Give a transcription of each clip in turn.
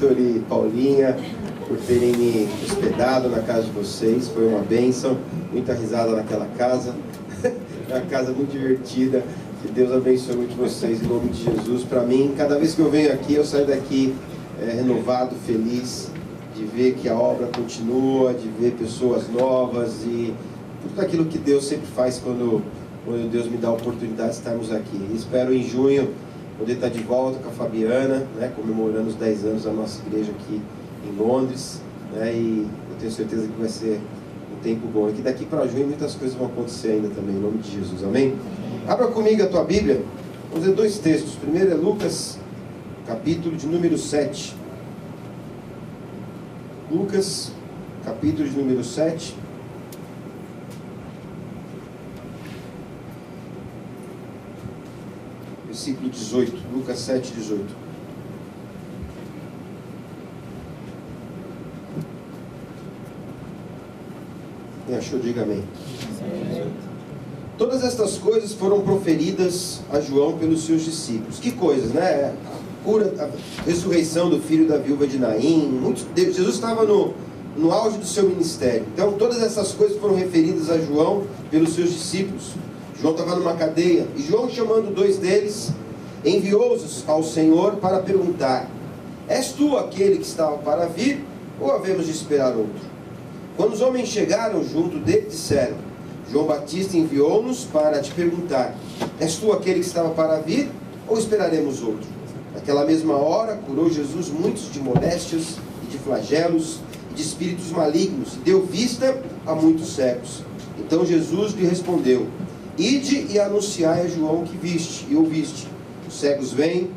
Vitor e Paulinha, por terem me hospedado na casa de vocês. Foi uma bênção, muita risada naquela casa. É uma casa muito divertida. Que Deus abençoe muito vocês, em nome de Jesus. Para mim, cada vez que eu venho aqui, eu saio daqui renovado, feliz, de ver que a obra continua, de ver pessoas novas e tudo aquilo que Deus sempre faz quando Deus me dá a oportunidade de estarmos aqui. E espero em junho poder estar de volta com a Fabiana, né, comemorando os 10 anos da nossa igreja aqui em Londres, né, e eu tenho certeza que vai ser um tempo bom. E que daqui para junho muitas coisas vão acontecer ainda também, em nome de Jesus, amém? Abra comigo a tua Bíblia, vamos ler 2 textos. Primeiro é Lucas, capítulo de número 7. Lucas, capítulo de número 7. Versículo 18. Lucas 7, 18. Quem achou, diga amém. Todas estas coisas foram proferidas a João pelos seus discípulos. Que coisas, né? A cura, a ressurreição do filho da viúva de Naim. Jesus estava no auge do seu ministério. Então todas essas coisas foram referidas a João pelos seus discípulos. João estava numa cadeia. E João, chamando 2 deles, enviou-os ao Senhor para perguntar: és tu aquele que estava para vir, ou havemos de esperar outro? Quando os homens chegaram junto dele, disseram: João Batista enviou-nos para te perguntar: és tu aquele que estava para vir, ou esperaremos outro? Naquela mesma hora curou Jesus muitos de moléstias e de flagelos e de espíritos malignos, e deu vista a muitos cegos. Então Jesus lhe respondeu: ide e anunciai a João o que viste e ouviste. Os cegos vêm,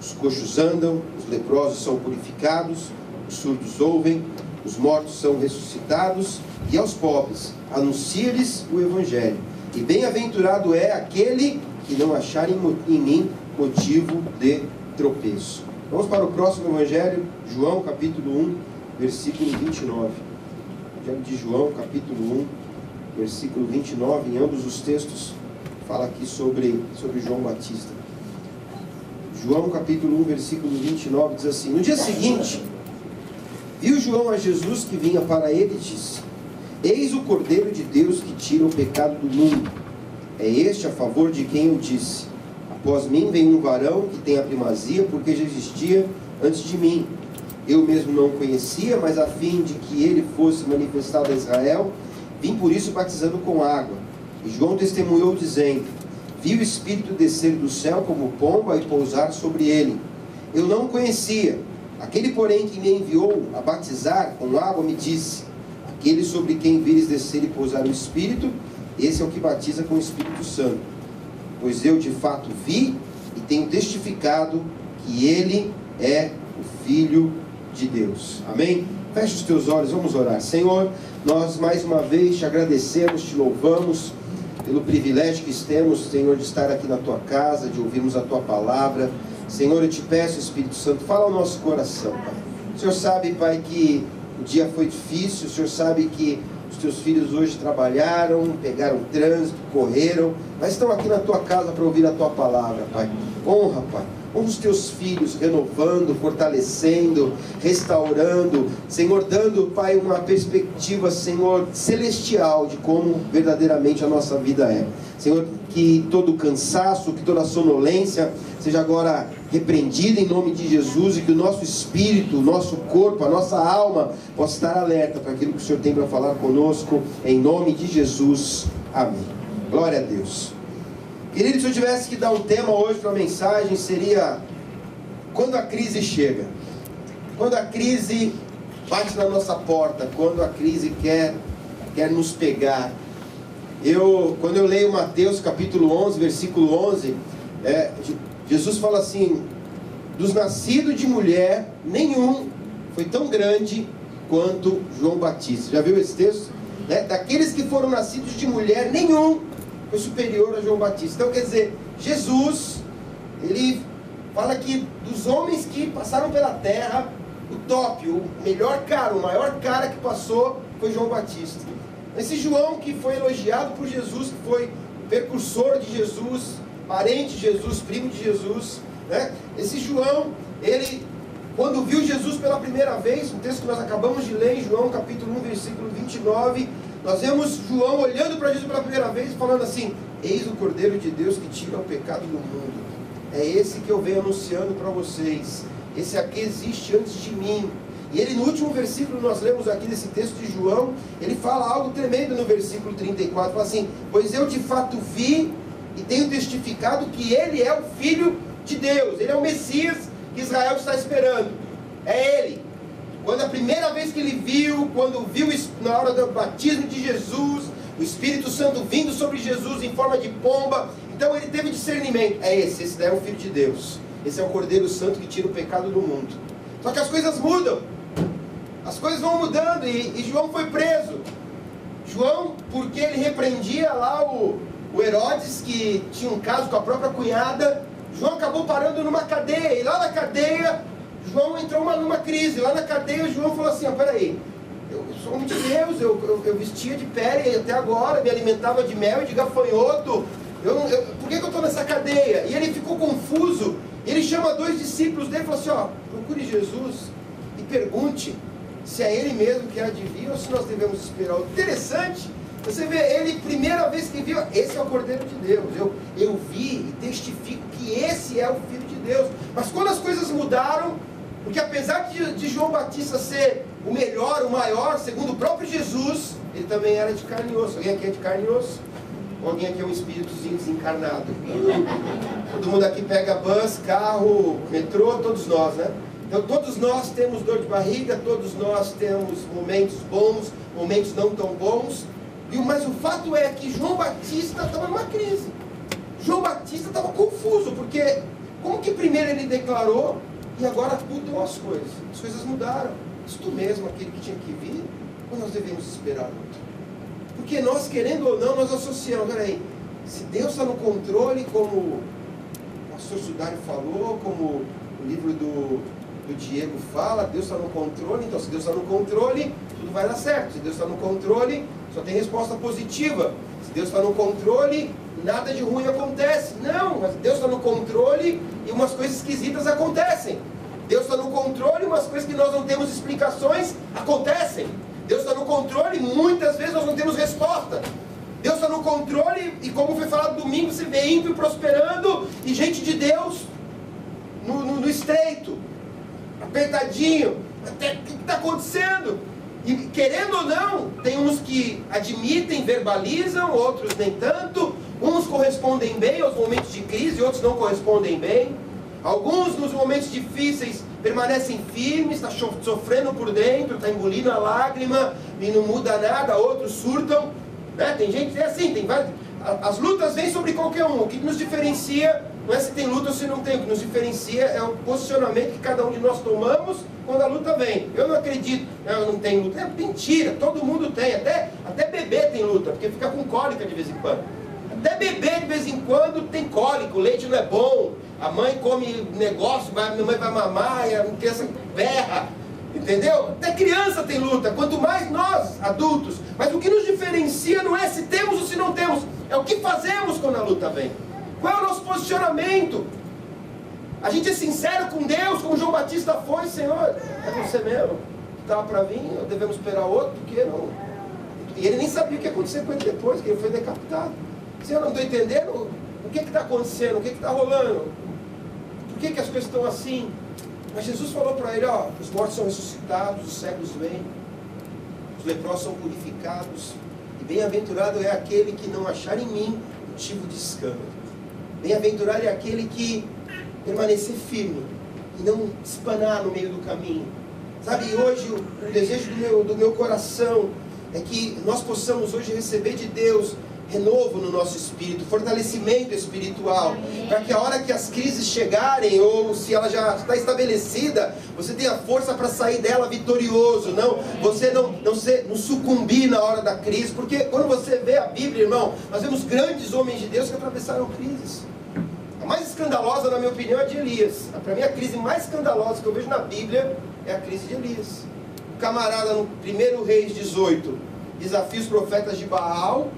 os coxos andam, os leprosos são purificados, os surdos ouvem, os mortos são ressuscitados, e aos pobres anuncia-lhes o Evangelho. E bem-aventurado é aquele que não achar em mim motivo de tropeço. Vamos para o próximo Evangelho, João capítulo 1, versículo 29. Evangelho de João capítulo 1, versículo 29, em ambos os textos fala aqui sobre João Batista. João capítulo 1, versículo 29 diz assim: no dia seguinte, viu João a Jesus que vinha para ele e disse: eis o Cordeiro de Deus que tira o pecado do mundo. É este a favor de quem eu disse: após mim vem um varão que tem a primazia, porque já existia antes de mim. Eu mesmo não o conhecia, mas a fim de que ele fosse manifestado a Israel, vim por isso batizando com água. E João testemunhou dizendo: vi o Espírito descer do céu como pomba e pousar sobre ele. Eu não o conhecia. Aquele, porém, que me enviou a batizar com água me disse: aquele sobre quem vires descer e pousar o Espírito, esse é o que batiza com o Espírito Santo. Pois eu de fato vi e tenho testificado que ele é o Filho de Deus. Amém? Feche os teus olhos, vamos orar. Senhor, nós mais uma vez te agradecemos, te louvamos pelo privilégio que temos, Senhor, de estar aqui na tua casa, de ouvirmos a tua palavra. Senhor, eu te peço, Espírito Santo, fala ao nosso coração, Pai. O Senhor sabe, Pai, que o dia foi difícil. O Senhor sabe que os teus filhos hoje trabalharam, pegaram trânsito, correram, mas estão aqui na tua casa para ouvir a tua palavra, Pai. Honra, Pai. Honra os teus filhos, renovando, fortalecendo, restaurando, Senhor, dando, Pai, uma perspectiva, Senhor, celestial de como verdadeiramente a nossa vida é. Senhor, que todo cansaço, que toda sonolência seja agora repreendida em nome de Jesus, e que o nosso espírito, o nosso corpo, a nossa alma possa estar alerta para aquilo que o Senhor tem para falar conosco, em nome de Jesus. Amém. Glória a Deus. Querido, se eu tivesse que dar um tema hoje para a mensagem, seria: quando a crise chega. Quando a crise bate na nossa porta, quando a crise quer nos pegar. Quando eu leio Mateus capítulo 11, versículo 11, Jesus fala assim: dos nascidos de mulher, nenhum foi tão grande quanto João Batista. Já viu esse texto? Daqueles que foram nascidos de mulher, nenhum foi superior a João Batista. Então, quer dizer, Jesus, ele fala que dos homens que passaram pela terra, o top, o melhor cara, o maior cara que passou foi João Batista. Esse João que foi elogiado por Jesus, que foi precursor de Jesus, parente de Jesus, primo de Jesus, né? Esse João, ele quando viu Jesus pela primeira vez, um texto que nós acabamos de ler em João capítulo 1, versículo 29, nós vemos João olhando para Jesus pela primeira vez e falando assim: eis o Cordeiro de Deus que tira o pecado do mundo. É esse que eu venho anunciando para vocês. Esse aqui existe antes de mim. E ele, no último versículo, nós lemos aqui desse texto de João, ele fala algo tremendo no versículo 34, fala assim: pois eu de fato vi e tenho testificado que ele é o Filho de Deus, ele é o Messias que Israel está esperando. É ele. Quando a primeira vez que ele viu, quando viu na hora do batismo de Jesus, o Espírito Santo vindo sobre Jesus em forma de pomba, então ele teve discernimento. É esse daí é o Filho de Deus. Esse é o Cordeiro Santo que tira o pecado do mundo. Só que as coisas mudam. As coisas vão mudando e João foi preso. João, porque ele repreendia lá o Herodes, que tinha um caso com a própria cunhada, João acabou parando numa cadeia. E lá na cadeia, João entrou numa crise. Lá na cadeia, João falou assim: peraí, eu sou homem de Deus, eu vestia de pele até agora, me alimentava de mel e de gafanhoto. Por que eu estou nessa cadeia? E ele ficou confuso. Ele chama 2 discípulos dele e fala assim: procure Jesus e pergunte se é ele mesmo que há de vir ou se nós devemos esperar. Interessante, você vê, ele, primeira vez que viu, esse é o Cordeiro de Deus. Eu vi e testifico que esse é o Filho de Deus. Mas quando as coisas mudaram, porque apesar de João Batista ser o melhor, o maior, segundo o próprio Jesus, ele também era de carne e osso. Alguém aqui é de carne e osso? Ou alguém aqui é um espíritozinho desencarnado? Todo mundo aqui pega bus, carro, metrô, todos nós, né? Então todos nós temos dor de barriga, todos nós temos momentos bons, momentos não tão bons. Mas o fato é que João Batista estava numa crise. João Batista estava confuso, porque como que primeiro ele declarou e agora mudou as coisas mudaram. Isto mesmo, aquele que tinha que vir, ou nós devemos esperar outro? Porque nós, querendo ou não, nós associamos, peraí, se Deus está no controle, como o pastor Sudário falou, como o livro do Diego fala, Deus está no controle, então se Deus está no controle, tudo vai dar certo. Se Deus está no controle, só tem resposta positiva. Se Deus está no controle, nada de ruim acontece. Não, mas Deus está no controle e umas coisas esquisitas acontecem. Deus está no controle e umas coisas que nós não temos explicações acontecem. Deus está no controle e muitas vezes nós não temos resposta. Deus está no controle e, como foi falado domingo, você vê ímpio prosperando e gente de Deus no estreito, apertadinho. O que está acontecendo? E querendo ou não, tem uns que admitem, verbalizam, outros nem tanto. Uns correspondem bem aos momentos de crise, outros não correspondem bem. Alguns nos momentos difíceis permanecem firmes, está sofrendo por dentro, está engolindo a lágrima e não muda nada. Outros surtam, né? Tem gente que é assim, tem várias. As lutas vêm sobre qualquer um. O que nos diferencia não é se tem luta ou se não tem. O que nos diferencia é o posicionamento que cada um de nós tomamos quando a luta vem. Eu não acredito, eu não tenho luta. É mentira, todo mundo tem. Até bebê tem luta, porque fica com cólica de vez em quando. Até bebê de vez em quando tem cólica, o leite não é bom. A mãe come negócio, minha mãe vai mamar, e a criança berra. Entendeu? Até criança tem luta, quanto mais nós, adultos. Mas o que nos diferencia não é se temos ou se não temos, é o que fazemos quando a luta vem. Qual é o nosso posicionamento? A gente é sincero com Deus, como João Batista foi: Senhor, é você mesmo que estava para vir, ou devemos esperar outro, porque não. E ele nem sabia o que ia acontecer com ele depois, que ele foi decapitado. Senhor, eu não estou entendendo o que está acontecendo, o que está rolando, por que as coisas estão assim. Mas Jesus falou para ele: os mortos são ressuscitados, os cegos vêm, os leprosos são purificados, e bem-aventurado é aquele que não achar em mim motivo de escândalo. Bem-aventurado é aquele que permanecer firme e não espanar no meio do caminho. Sabe, e hoje o desejo do meu coração é que nós possamos hoje receber de Deus renovo no nosso espírito, fortalecimento espiritual, para que a hora que as crises chegarem, ou se ela já está estabelecida, você tenha força para sair dela vitorioso. Você não sucumbir na hora da crise, porque quando você vê a Bíblia, irmão, nós vemos grandes homens de Deus que atravessaram crises. A mais escandalosa, na minha opinião, é a de Elias. Para mim, a crise mais escandalosa que eu vejo na Bíblia é a crise de Elias. O camarada, no 1 Reis 18, desafia os profetas de Baal.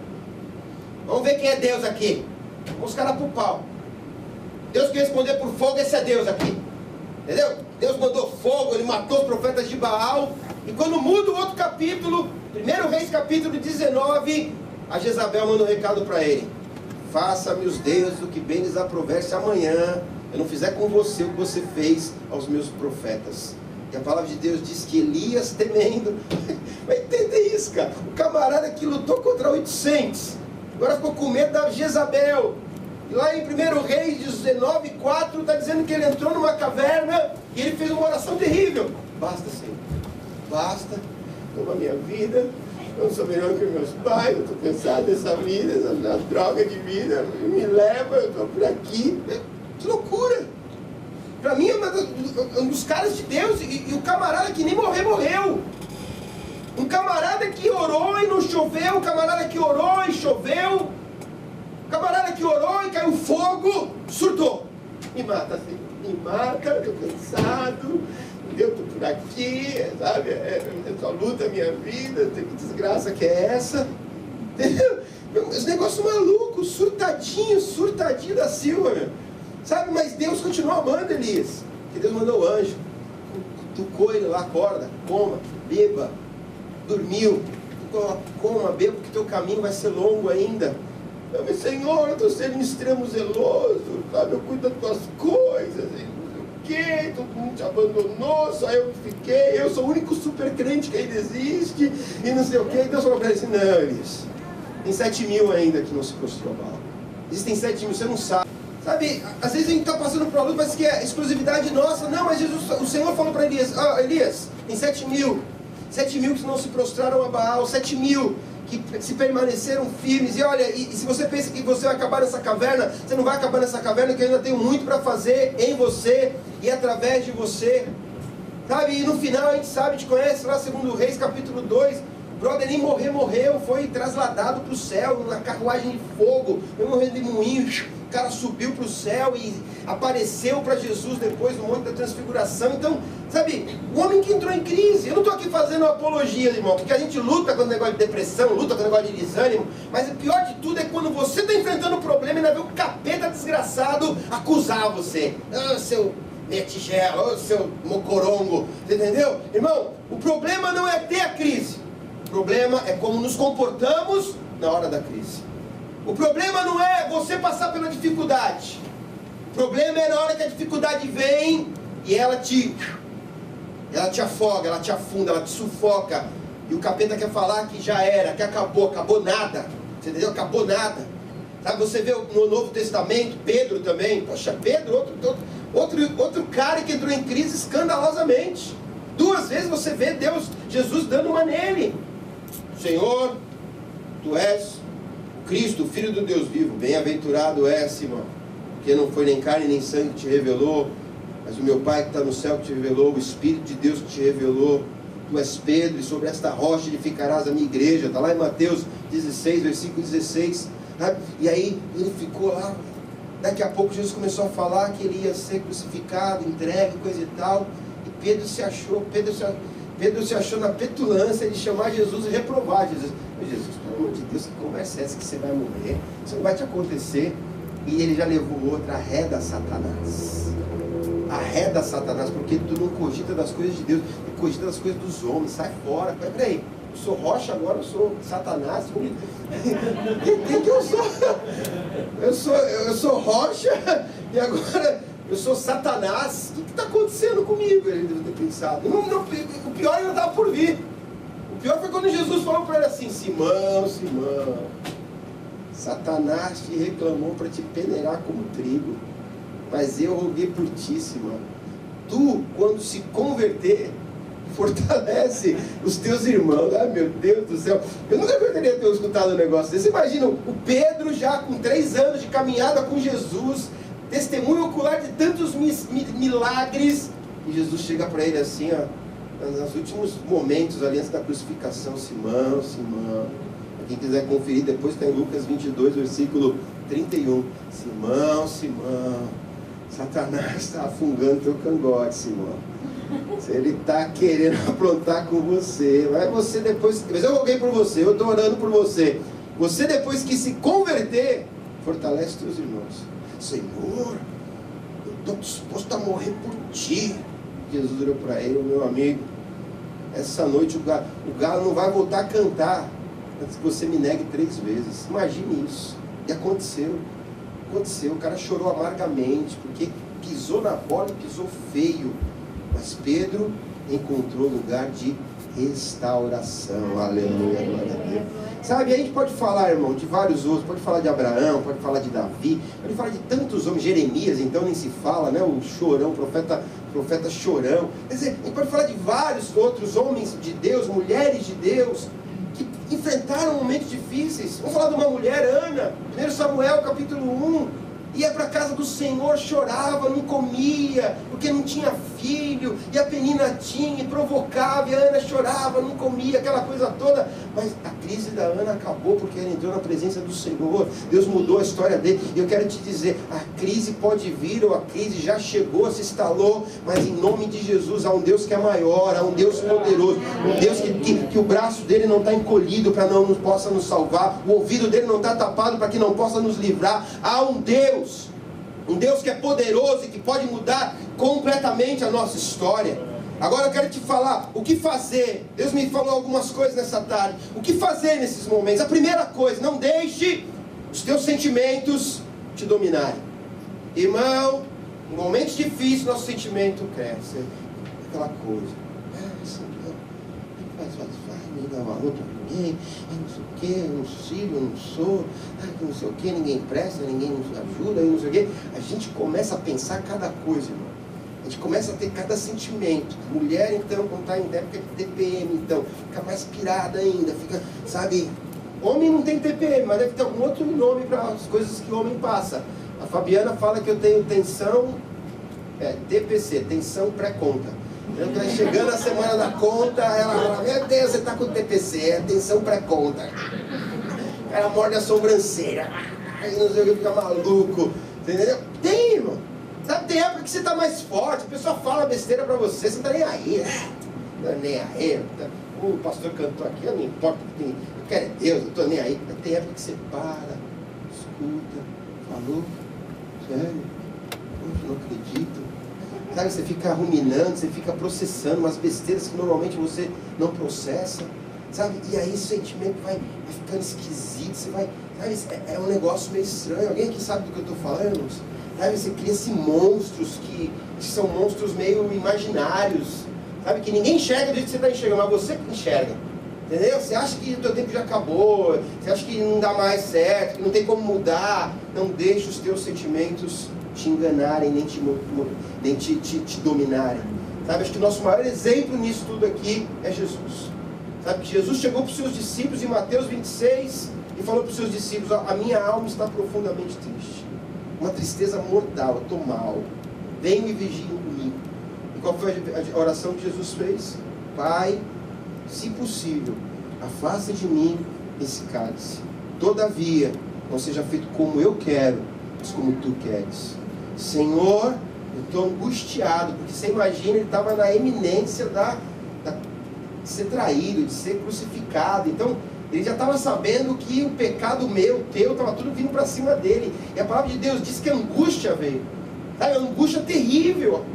Vamos ver quem é Deus aqui. Vamos os caras pro pau. Deus que responder por fogo, esse é Deus aqui. Entendeu? Deus mandou fogo, ele matou os profetas de Baal. E quando muda o outro capítulo, 1 Reis capítulo 19, a Jezabel manda um recado para ele: faça-me os deuses o que bem lhes aprover, se amanhã eu não fizer com você o que você fez aos meus profetas. E a palavra de Deus diz que Elias, temendo, vai entender isso, cara. O camarada que lutou contra 800, agora ficou com medo da Jezabel. E lá em 1 Reis 19:4 está dizendo que ele entrou numa caverna e ele fez uma oração terrível: basta, Senhor, basta, toma a minha vida, eu não sou melhor que meus pais, eu estou cansado dessa vida, essa droga de vida, me leva, eu estou por aqui. Que loucura! Para mim é um dos caras de Deus, e o camarada que nem morreu. Um camarada que orou e não choveu, um camarada que orou e choveu, um camarada que orou e caiu fogo, surtou. Me mata, Senhor, me mata, eu estou cansado, eu estou por aqui, sabe? Só luta a minha vida, que desgraça que é essa? Entendeu? Esse negócio maluco, surtadinho da Silva, meu. Sabe, mas Deus continuou amando Elias, que Deus mandou o anjo, tucou ele lá, acorda, coma, beba, dormiu, coma, beba, porque teu caminho vai ser longo ainda. Mas, Senhor, eu estou sendo extremo zeloso, sabe, eu cuido das tuas coisas, e não sei o que, todo mundo te abandonou, só eu que fiquei, eu sou o único super crente que ainda existe, e não sei o que. Deus falou para ele assim: não, Elias, tem 7.000 ainda que não se prostrou a Baal, existem 7.000, você não sabe. Sabe, às vezes a gente está passando por uma luta, mas que é exclusividade nossa. Não, mas Jesus, o Senhor falou para Elias: Elias, tem 7.000 que não se prostraram a Baal, 7.000 que se permaneceram firmes. E olha, e se você pensa que você vai acabar nessa caverna, você não vai acabar nessa caverna, que eu ainda tenho muito para fazer em você e através de você. Sabe, e no final a gente sabe, a gente conhece lá 2 Reis capítulo 2, o brother nem morreu, foi trasladado para o céu, na carruagem de fogo, um redemoinho. O cara subiu para o céu e apareceu para Jesus depois no Monte da Transfiguração. Então, sabe, o homem que entrou em crise. Eu não estou aqui fazendo apologia, irmão, porque a gente luta com o negócio de depressão, luta com o negócio de desânimo, mas o pior de tudo é quando você está enfrentando um problema e ainda vê o capeta desgraçado acusar você. Seu metigela, seu mocorongo, você entendeu? Irmão, o problema não é ter a crise, o problema é como nos comportamos na hora da crise. O problema não é você passar pela dificuldade. O problema é na hora que a dificuldade vem e ela te afoga, ela te afunda, ela te sufoca. E o capeta quer falar que já era, que acabou nada. Você entendeu? Acabou nada. Sabe, você vê no Novo Testamento, Pedro também. Poxa, Pedro, outro cara que entrou em crise escandalosamente. 2 vezes você vê Jesus dando uma nele. Senhor, tu és Cristo, o Filho do Deus vivo, bem-aventurado és, Simão, porque não foi nem carne nem sangue que te revelou, mas o meu Pai que está no céu que te revelou, o Espírito de Deus que te revelou. Tu és Pedro, e sobre esta rocha edificarás a minha igreja. Está lá em Mateus 16, versículo 16. Sabe? E aí ele ficou lá. Daqui a pouco Jesus começou a falar que ele ia ser crucificado, entregue, coisa e tal. E Pedro se achou na petulância de chamar Jesus e reprovar Jesus. Jesus, pelo amor de Deus, que conversa é essa que você vai morrer? Isso não vai te acontecer. E ele já levou outra: arreda Satanás. Arreda Satanás, porque tu não cogita das coisas de Deus, tu cogita das coisas dos homens. Sai fora. Peraí, eu sou rocha agora, eu sou Satanás. Quem que eu sou? Eu sou rocha e agora eu sou Satanás. O que está acontecendo comigo? Ele deve ter pensado. O pior ainda estava por vir. O pior foi quando Jesus falou para ele assim: Simão, Simão, Satanás te reclamou para te peneirar como trigo, mas eu roguei por ti, Simão. Tu, quando se converter, fortalece os teus irmãos. Ai, meu Deus do céu, eu nunca poderia ter escutado um negócio desse. Imagina o Pedro já com 3 anos de caminhada com Jesus, testemunho ocular de tantos milagres, e Jesus chega para ele assim, ó, nos últimos momentos ali antes da crucificação: Simão, Simão. Quem quiser conferir depois, está em Lucas 22, versículo 31. Simão, Simão, Satanás está afungando teu cangote, Simão. Ele está querendo aprontar com você. Mas você depois, mas eu roguei por você, eu estou orando por você. Você depois que se converter, fortalece teus irmãos. Senhor, eu estou disposto a morrer por ti. Jesus olhou para ele: meu amigo, essa noite o galo não vai voltar a cantar antes que você me negue 3 vezes. Imagine isso. E aconteceu. O cara chorou amargamente, porque pisou na bola e pisou feio. Mas Pedro encontrou lugar de restauração. Aleluia, glória a Deus. Sabe, a gente pode falar, irmão, de vários outros. Pode falar de Abraão, pode falar de Davi, pode falar de tantos homens. Jeremias, então nem se fala, né? O chorão, profeta chorão. Quer dizer, a gente pode falar de vários outros homens de Deus, mulheres de Deus, que enfrentaram momentos difíceis. Vamos falar de uma mulher, Ana, 1 Samuel capítulo 1. Ia para a casa do Senhor, chorava, não comia, porque não tinha filho, e a Penina tinha, e provocava, e a Ana chorava, não comia, aquela coisa toda. Mas a crise da Ana acabou, porque ela entrou na presença do Senhor. Deus mudou a história dele. E eu quero te dizer, a crise pode vir, ou a crise já chegou, se instalou, mas em nome de Jesus, há um Deus que é maior, há um Deus poderoso, um Deus que o braço dele não está encolhido para não possa nos salvar, o ouvido dele não está tapado para que não possa nos livrar. Há um Deus que é poderoso e que pode mudar completamente a nossa história. Agora eu quero te falar o que fazer. Deus me falou algumas coisas nessa tarde. O que fazer nesses momentos? A primeira coisa: não deixe os teus sentimentos te dominarem. Irmão, em momentos difíceis nosso sentimento cresce. Aquela coisa: ninguém dá valor para ninguém, não sei o que, eu não sirvo, eu não sou, não sei o que, ninguém presta, ninguém nos ajuda, não sei o que. A gente começa a pensar cada coisa, irmão. A gente começa a ter cada sentimento. Mulher, então, quando está em época de TPM, então, fica mais pirada ainda, fica, sabe? Homem não tem TPM, mas deve ter algum outro nome para as coisas que o homem passa. A Fabiana fala que eu tenho tensão, TPC, tensão pré-conta. Chegando a semana da conta, ela fala: meu Deus, você está com TPC, é tensão pré-conta. Ela morde a sobrancelha, não sei o que, fica maluco, entendeu? Tem, irmão. Sabe, tem época que você está mais forte, a pessoa fala besteira para você, você não está nem aí, né? Não é nem aí. O pastor cantou aqui, eu não importa, eu quero é Deus, eu estou nem aí. Mas tem época que você para, escuta, falou, sério, eu não acredito. Sabe, você fica ruminando, você fica processando umas besteiras que normalmente você não processa, sabe? E aí o sentimento vai ficando esquisito, você vai, sabe? É um negócio meio estranho. Alguém aqui sabe do que eu estou falando? Sabe? Você cria esses monstros que são monstros meio imaginários, sabe? Que ninguém enxerga do jeito que você está enxergando, mas você que enxerga. Entendeu? Você acha que o teu tempo já acabou, você acha que não dá mais certo, que não tem como mudar. Não deixe os teus sentimentos te enganarem, nem te dominarem. Sabe, acho que o nosso maior exemplo nisso tudo aqui é Jesus. Sabe, que Jesus chegou para os seus discípulos em Mateus 26 e falou para os seus discípulos: a minha alma está profundamente triste, uma tristeza mortal, eu estou mal, venham e vigiem comigo. E qual foi a oração que Jesus fez? Pai, se possível, afasta de mim esse cálice, todavia não seja feito como eu quero, mas como tu queres. Senhor, eu estou angustiado, porque você imagina, ele estava na eminência de ser traído, de ser crucificado. Então ele já estava sabendo que o pecado meu, teu, estava tudo vindo para cima dele. E a palavra de Deus diz que a angústia veio, sabe? A angústia terrível.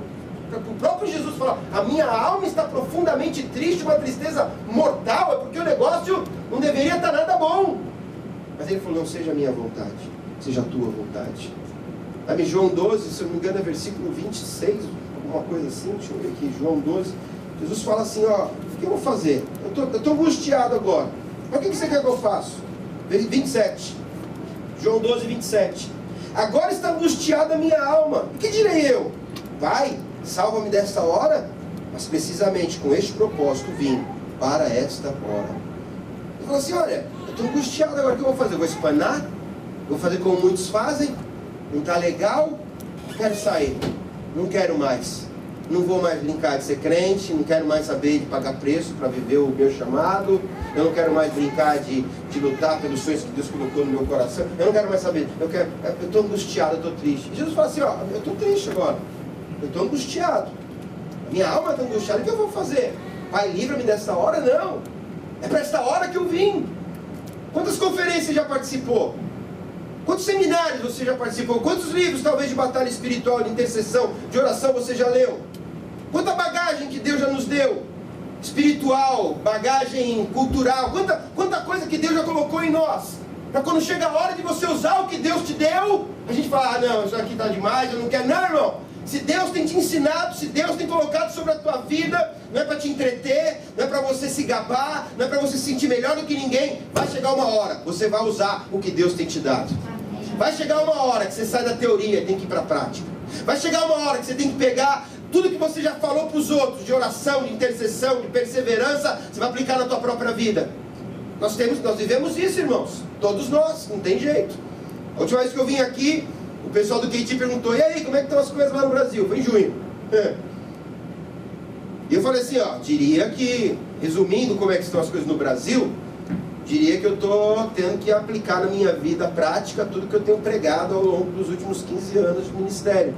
O próprio Jesus fala: a minha alma está profundamente triste, uma tristeza mortal. É porque o negócio não deveria estar nada bom. Mas ele falou: não seja a minha vontade, seja a tua vontade. Sabe, João 12, se eu não me engano é versículo 26, alguma coisa assim, deixa eu ver aqui, João 12, Jesus fala assim: ó, o que eu vou fazer? Eu estou angustiado agora, mas o que você quer que eu faça? 27, João 12, 27, agora está angustiada a minha alma, o que direi eu? Vai, salva-me desta hora, mas precisamente com este propósito vim para esta hora. Ele falou assim: olha, eu estou angustiado agora, o que eu vou fazer? Eu vou espanar? Vou fazer como muitos fazem? Não está legal? Quero sair, não quero mais, não vou mais brincar de ser crente, não quero mais saber de pagar preço para viver o meu chamado, eu não quero mais brincar de lutar pelos sonhos que Deus colocou no meu coração, eu não quero mais saber, eu estou angustiado, eu estou triste. E Jesus fala assim: ó, eu estou triste agora, eu estou angustiado, minha alma está angustiada, o que eu vou fazer? Pai, livra-me dessa hora? Não, é para esta hora que eu vim. Quantas conferências já participou? Quantos seminários você já participou? Quantos livros, talvez, de batalha espiritual, de intercessão, de oração você já leu? Quanta bagagem que Deus já nos deu? Espiritual, bagagem cultural, quanta coisa que Deus já colocou em nós. Para quando chega a hora de você usar o que Deus te deu, a gente fala, não, isso aqui está demais, eu não quero. Não, irmão. Se Deus tem te ensinado, se Deus tem colocado sobre a tua vida, não é para te entreter, não é para você se gabar, não é para você se sentir melhor do que ninguém. Vai chegar uma hora, você vai usar o que Deus tem te dado. Vai chegar uma hora que você sai da teoria e tem que ir para a prática. Vai chegar uma hora que você tem que pegar tudo que você já falou para os outros, de oração, de intercessão, de perseverança, você vai aplicar na tua própria vida. Nós vivemos isso, irmãos. Todos nós, não tem jeito. A última vez que eu vim aqui, o pessoal do KT perguntou, e aí, como é que estão as coisas lá no Brasil? Foi em junho. E eu falei assim, diria que, resumindo como é que estão as coisas no Brasil, diria que eu estou tendo que aplicar na minha vida prática tudo que eu tenho pregado ao longo dos últimos 15 anos de ministério.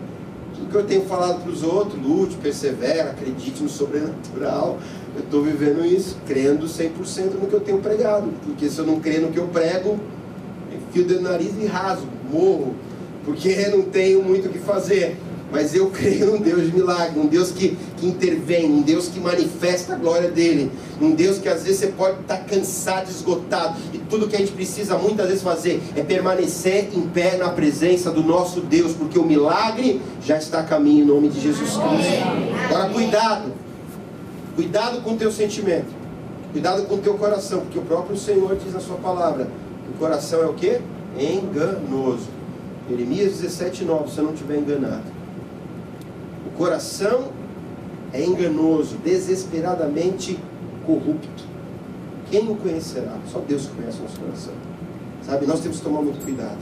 Tudo que eu tenho falado para os outros, lute, persevera, acredite no sobrenatural. Eu estou vivendo isso, crendo 100% no que eu tenho pregado. Porque se eu não crer no que eu prego, enfio o dedo no nariz e rasgo, morro. Porque não tenho muito o que fazer. Mas eu creio num Deus de milagre, num Deus que intervém, num Deus que manifesta a glória dele, num Deus que às vezes você pode estar cansado, esgotado, e tudo que a gente precisa muitas vezes fazer é permanecer em pé na presença do nosso Deus, porque o milagre já está a caminho em nome de Jesus Cristo. Agora cuidado com o teu sentimento, cuidado com o teu coração, porque o próprio Senhor diz na sua palavra, que o coração é o quê? Enganoso. Jeremias 17:9, se eu não estiver enganado. O coração é enganoso, desesperadamente corrupto. Quem o conhecerá? Só Deus conhece o nosso coração. Sabe, nós temos que tomar muito cuidado.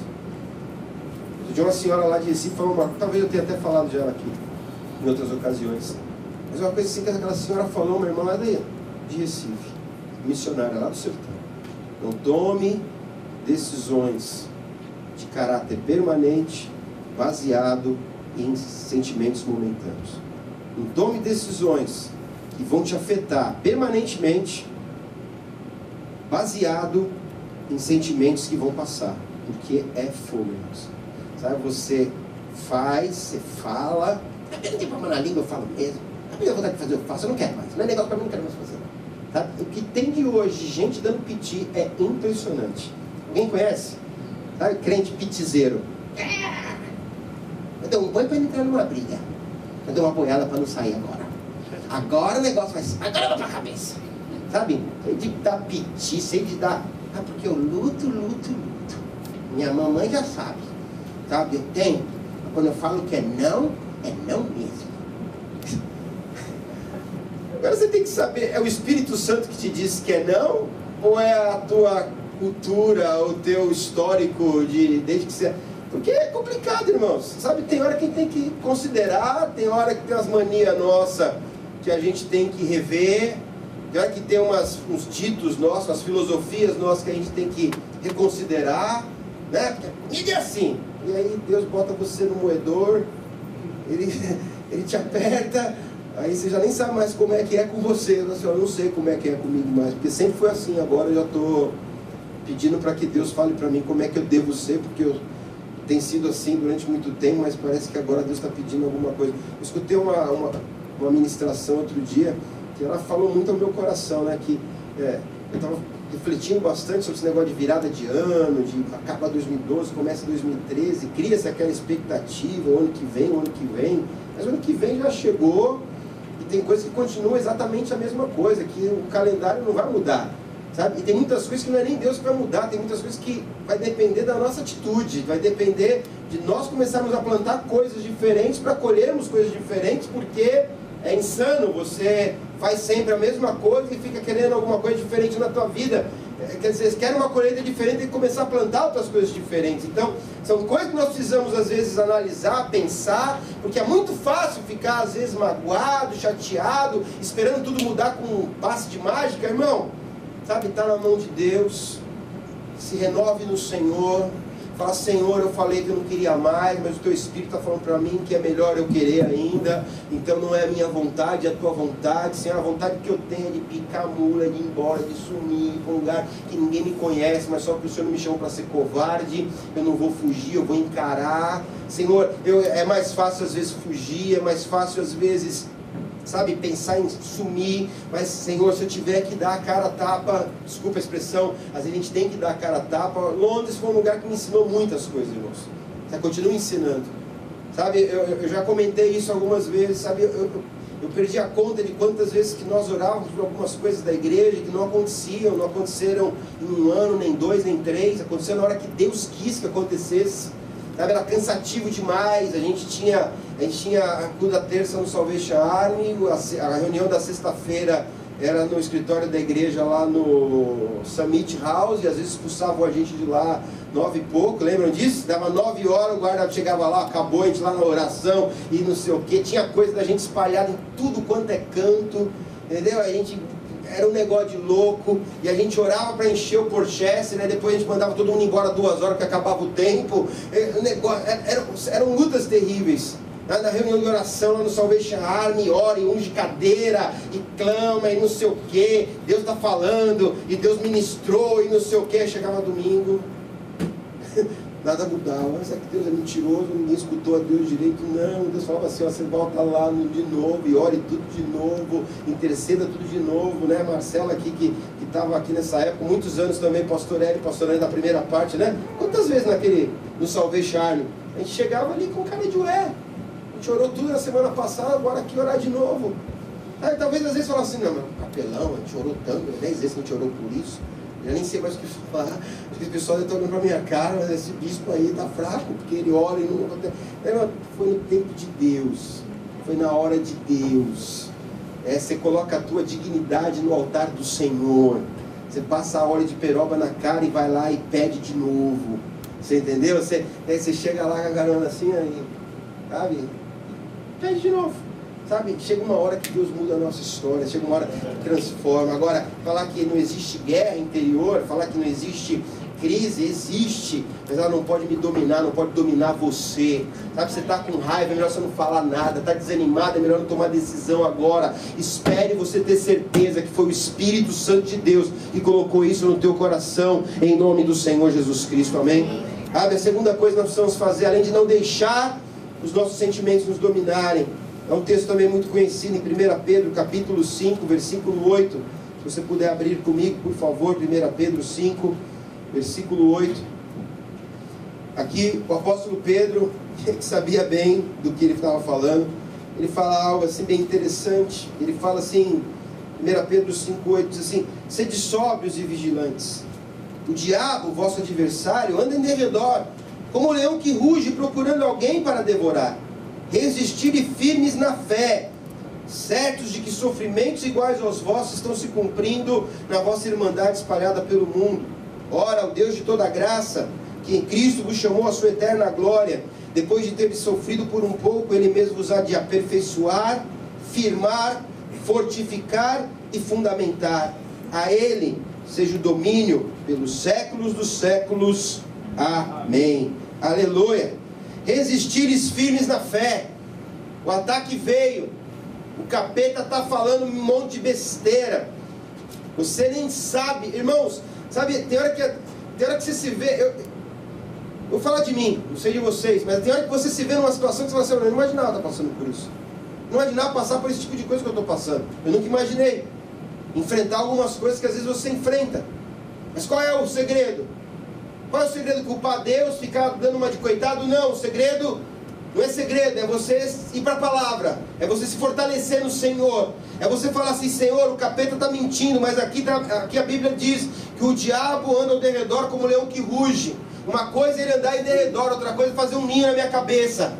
De uma senhora lá de Recife falou talvez eu tenha até falado de ela aqui, em outras ocasiões. Mas uma coisa assim que aquela senhora falou, uma irmã lá de Recife, missionária lá do sertão. Não tome decisões de caráter permanente, baseado em sentimentos momentâneos. Não tome decisões que vão te afetar permanentemente, baseado em sentimentos que vão passar, porque é fogo, irmãos. Sabe, você faz, você fala, eu não tenho problema na língua, eu falo mesmo, a minha vontade de fazer eu faço, eu não quero mais, não é negócio para mim, não quero mais fazer. Tá? O que tem de hoje, gente dando piti, é impressionante. Alguém conhece? Sabe, crente pitizeiro. Eu dou um banho para não entrar numa briga. Eu dou uma boiada para não sair agora. Agora o negócio vai... Agora eu vou pra cabeça. Sabe? Sei de dar piti, sei de dar... porque eu luto. Minha mamãe já sabe. Sabe? Eu tenho. Quando eu falo que é não mesmo. Agora você tem que saber, é o Espírito Santo que te diz que é não? Ou é a tua cultura, o teu histórico desde que você... Porque é complicado, irmãos. Sabe, tem hora que a gente tem que considerar, tem hora que tem umas manias nossas que a gente tem que rever, tem hora que tem uns ditos nossos, umas filosofias nossas que a gente tem que reconsiderar, né? Porque a comida é assim. E aí Deus bota você no moedor, ele te aperta, aí você já nem sabe mais como é que é com você. Eu não sei como é que é comigo mais, porque sempre foi assim. Agora eu já estou pedindo para que Deus fale para mim como é que eu devo ser, porque tem sido assim durante muito tempo, mas parece que agora Deus está pedindo alguma coisa. Eu escutei uma ministração outro dia, que ela falou muito ao meu coração, né? Que eu estava refletindo bastante sobre esse negócio de virada de ano, de acaba 2012, começa 2013, cria-se aquela expectativa, o ano que vem, mas o ano que vem já chegou, e tem coisas que continuam exatamente a mesma coisa, que o calendário não vai mudar. Sabe? E tem muitas coisas que não é nem Deus que vai mudar, tem muitas coisas que vai depender da nossa atitude, vai depender de nós começarmos a plantar coisas diferentes para colhermos coisas diferentes, porque é insano, você faz sempre a mesma coisa e fica querendo alguma coisa diferente na tua vida. Quer dizer, você quer uma colheita diferente, tem que começar a plantar outras coisas diferentes. Então, são coisas que nós precisamos às vezes analisar, pensar, porque é muito fácil ficar às vezes magoado, chateado, esperando tudo mudar com um passe de mágica, irmão. Sabe, está na mão de Deus. Se renove no Senhor. Fala, Senhor, eu falei que eu não queria mais, mas o teu Espírito está falando para mim que é melhor eu querer ainda. Então não é a minha vontade, é a tua vontade. Senhor, a vontade que eu tenho é de picar a mula, de ir embora, de sumir para um lugar que ninguém me conhece, mas só que o Senhor não me chamou para ser covarde. Eu não vou fugir, eu vou encarar. Senhor, é mais fácil às vezes fugir, é mais fácil às vezes, sabe, pensar em sumir, mas Senhor, se eu tiver que dar a cara a tapa, desculpa a expressão, às vezes a gente tem que dar a cara a tapa. Londres foi um lugar que me ensinou muitas coisas, irmãos, continua ensinando, sabe, eu já comentei isso algumas vezes, sabe, eu perdi a conta de quantas vezes que nós orávamos por algumas coisas da igreja que não aconteciam, não aconteceram em 1 ano, nem 2, nem 3, aconteceu na hora que Deus quis que acontecesse. Sabe, era cansativo demais. A gente tinha a culto da terça no Salvation Army, a reunião da sexta-feira era no escritório da igreja lá no Summit House, e às vezes expulsavam a gente de lá 9 e pouco, lembram disso? Dava 9 horas, o guarda chegava lá, acabou, a gente lá na oração e não sei o que, tinha coisa da gente espalhada em tudo quanto é canto, entendeu? A gente... Era um negócio de louco, e a gente orava para encher o Porchester, né? Depois a gente mandava todo mundo embora 2 horas, que acabava o tempo. Eram lutas terríveis. Na reunião de oração, lá no Salvation Army, ora e unge cadeira, e clama, e não sei o que, Deus está falando, e Deus ministrou, e não sei o que. Chegava domingo, nada mudava. Será que Deus é mentiroso? Ninguém escutou a Deus direito? Não, Deus falava assim, ó, você volta lá de novo, e ore tudo de novo, interceda tudo de novo, né? Marcela aqui, que estava aqui nessa época, muitos anos também, pastor Hélio da primeira parte, né? Quantas vezes no Salvation Army? A gente chegava ali com cara de ué, a gente orou tudo na semana passada, agora aqui orar de novo. Aí talvez às vezes falava assim, não, mas capelão, a gente orou tanto, 10 vezes que a gente orou por isso. Eu nem sei mais o que falar, porque o pessoal está olhando para a minha cara, mas esse bispo aí está fraco, porque ele ora e não acontece. Foi no tempo de Deus, foi na hora de Deus. Você coloca a tua dignidade no altar do Senhor, você passa a óleo de peroba na cara e vai lá e pede de novo, você entendeu? Aí você chega lá agarrando assim, aí, sabe, pede de novo. Sabe, chega uma hora que Deus muda a nossa história, chega uma hora que transforma. Agora, falar que não existe guerra interior, falar que não existe crise, existe, mas ela não pode me dominar, não pode dominar você. Sabe, você está com raiva, é melhor você não falar nada, está desanimado, é melhor não tomar decisão agora. Espere você ter certeza que foi o Espírito Santo de Deus que colocou isso no teu coração, em nome do Senhor Jesus Cristo, amém? Sabe, a segunda coisa que nós precisamos fazer, além de não deixar os nossos sentimentos nos dominarem, é um texto também muito conhecido em 1 Pedro, capítulo 5, versículo 8. Se você puder abrir comigo, por favor, 1 Pedro 5, versículo 8. Aqui o apóstolo Pedro, que sabia bem do que ele estava falando, ele fala algo assim bem interessante. Ele fala assim, 1 Pedro 5, 8, diz assim: sede sóbrios e vigilantes. O diabo, vosso adversário, anda em derredor, como um leão que ruge procurando alguém para devorar. Resistirem firmes na fé, certos de que sofrimentos iguais aos vossos estão se cumprindo na vossa irmandade espalhada pelo mundo. Ora, o Deus de toda graça, que em Cristo vos chamou à sua eterna glória, depois de ter sofrido por um pouco, Ele mesmo vos há de aperfeiçoar, firmar, fortificar e fundamentar. A Ele seja o domínio pelos séculos dos séculos. Amém. Aleluia. Resistires firmes na fé. O ataque veio, o capeta está falando um monte de besteira, você nem sabe, irmãos, sabe, tem hora que você se vê, eu vou falar de mim, não sei de vocês, mas tem hora que você se vê numa situação que você fala assim, eu não imaginava estar passando por isso, não imaginava passar por esse tipo de coisa que eu estou passando, eu nunca imaginei enfrentar algumas coisas que às vezes você enfrenta, mas qual é o segredo? Qual é o segredo? Culpar Deus, ficar dando uma de coitado? Não, o segredo não é segredo, é você ir para a palavra, é você se fortalecer no Senhor, é você falar assim, Senhor, o capeta está mentindo, mas aqui a Bíblia diz que o diabo anda ao derredor como um leão que ruge. Uma coisa é ele andar em derredor, outra coisa é fazer um ninho na minha cabeça.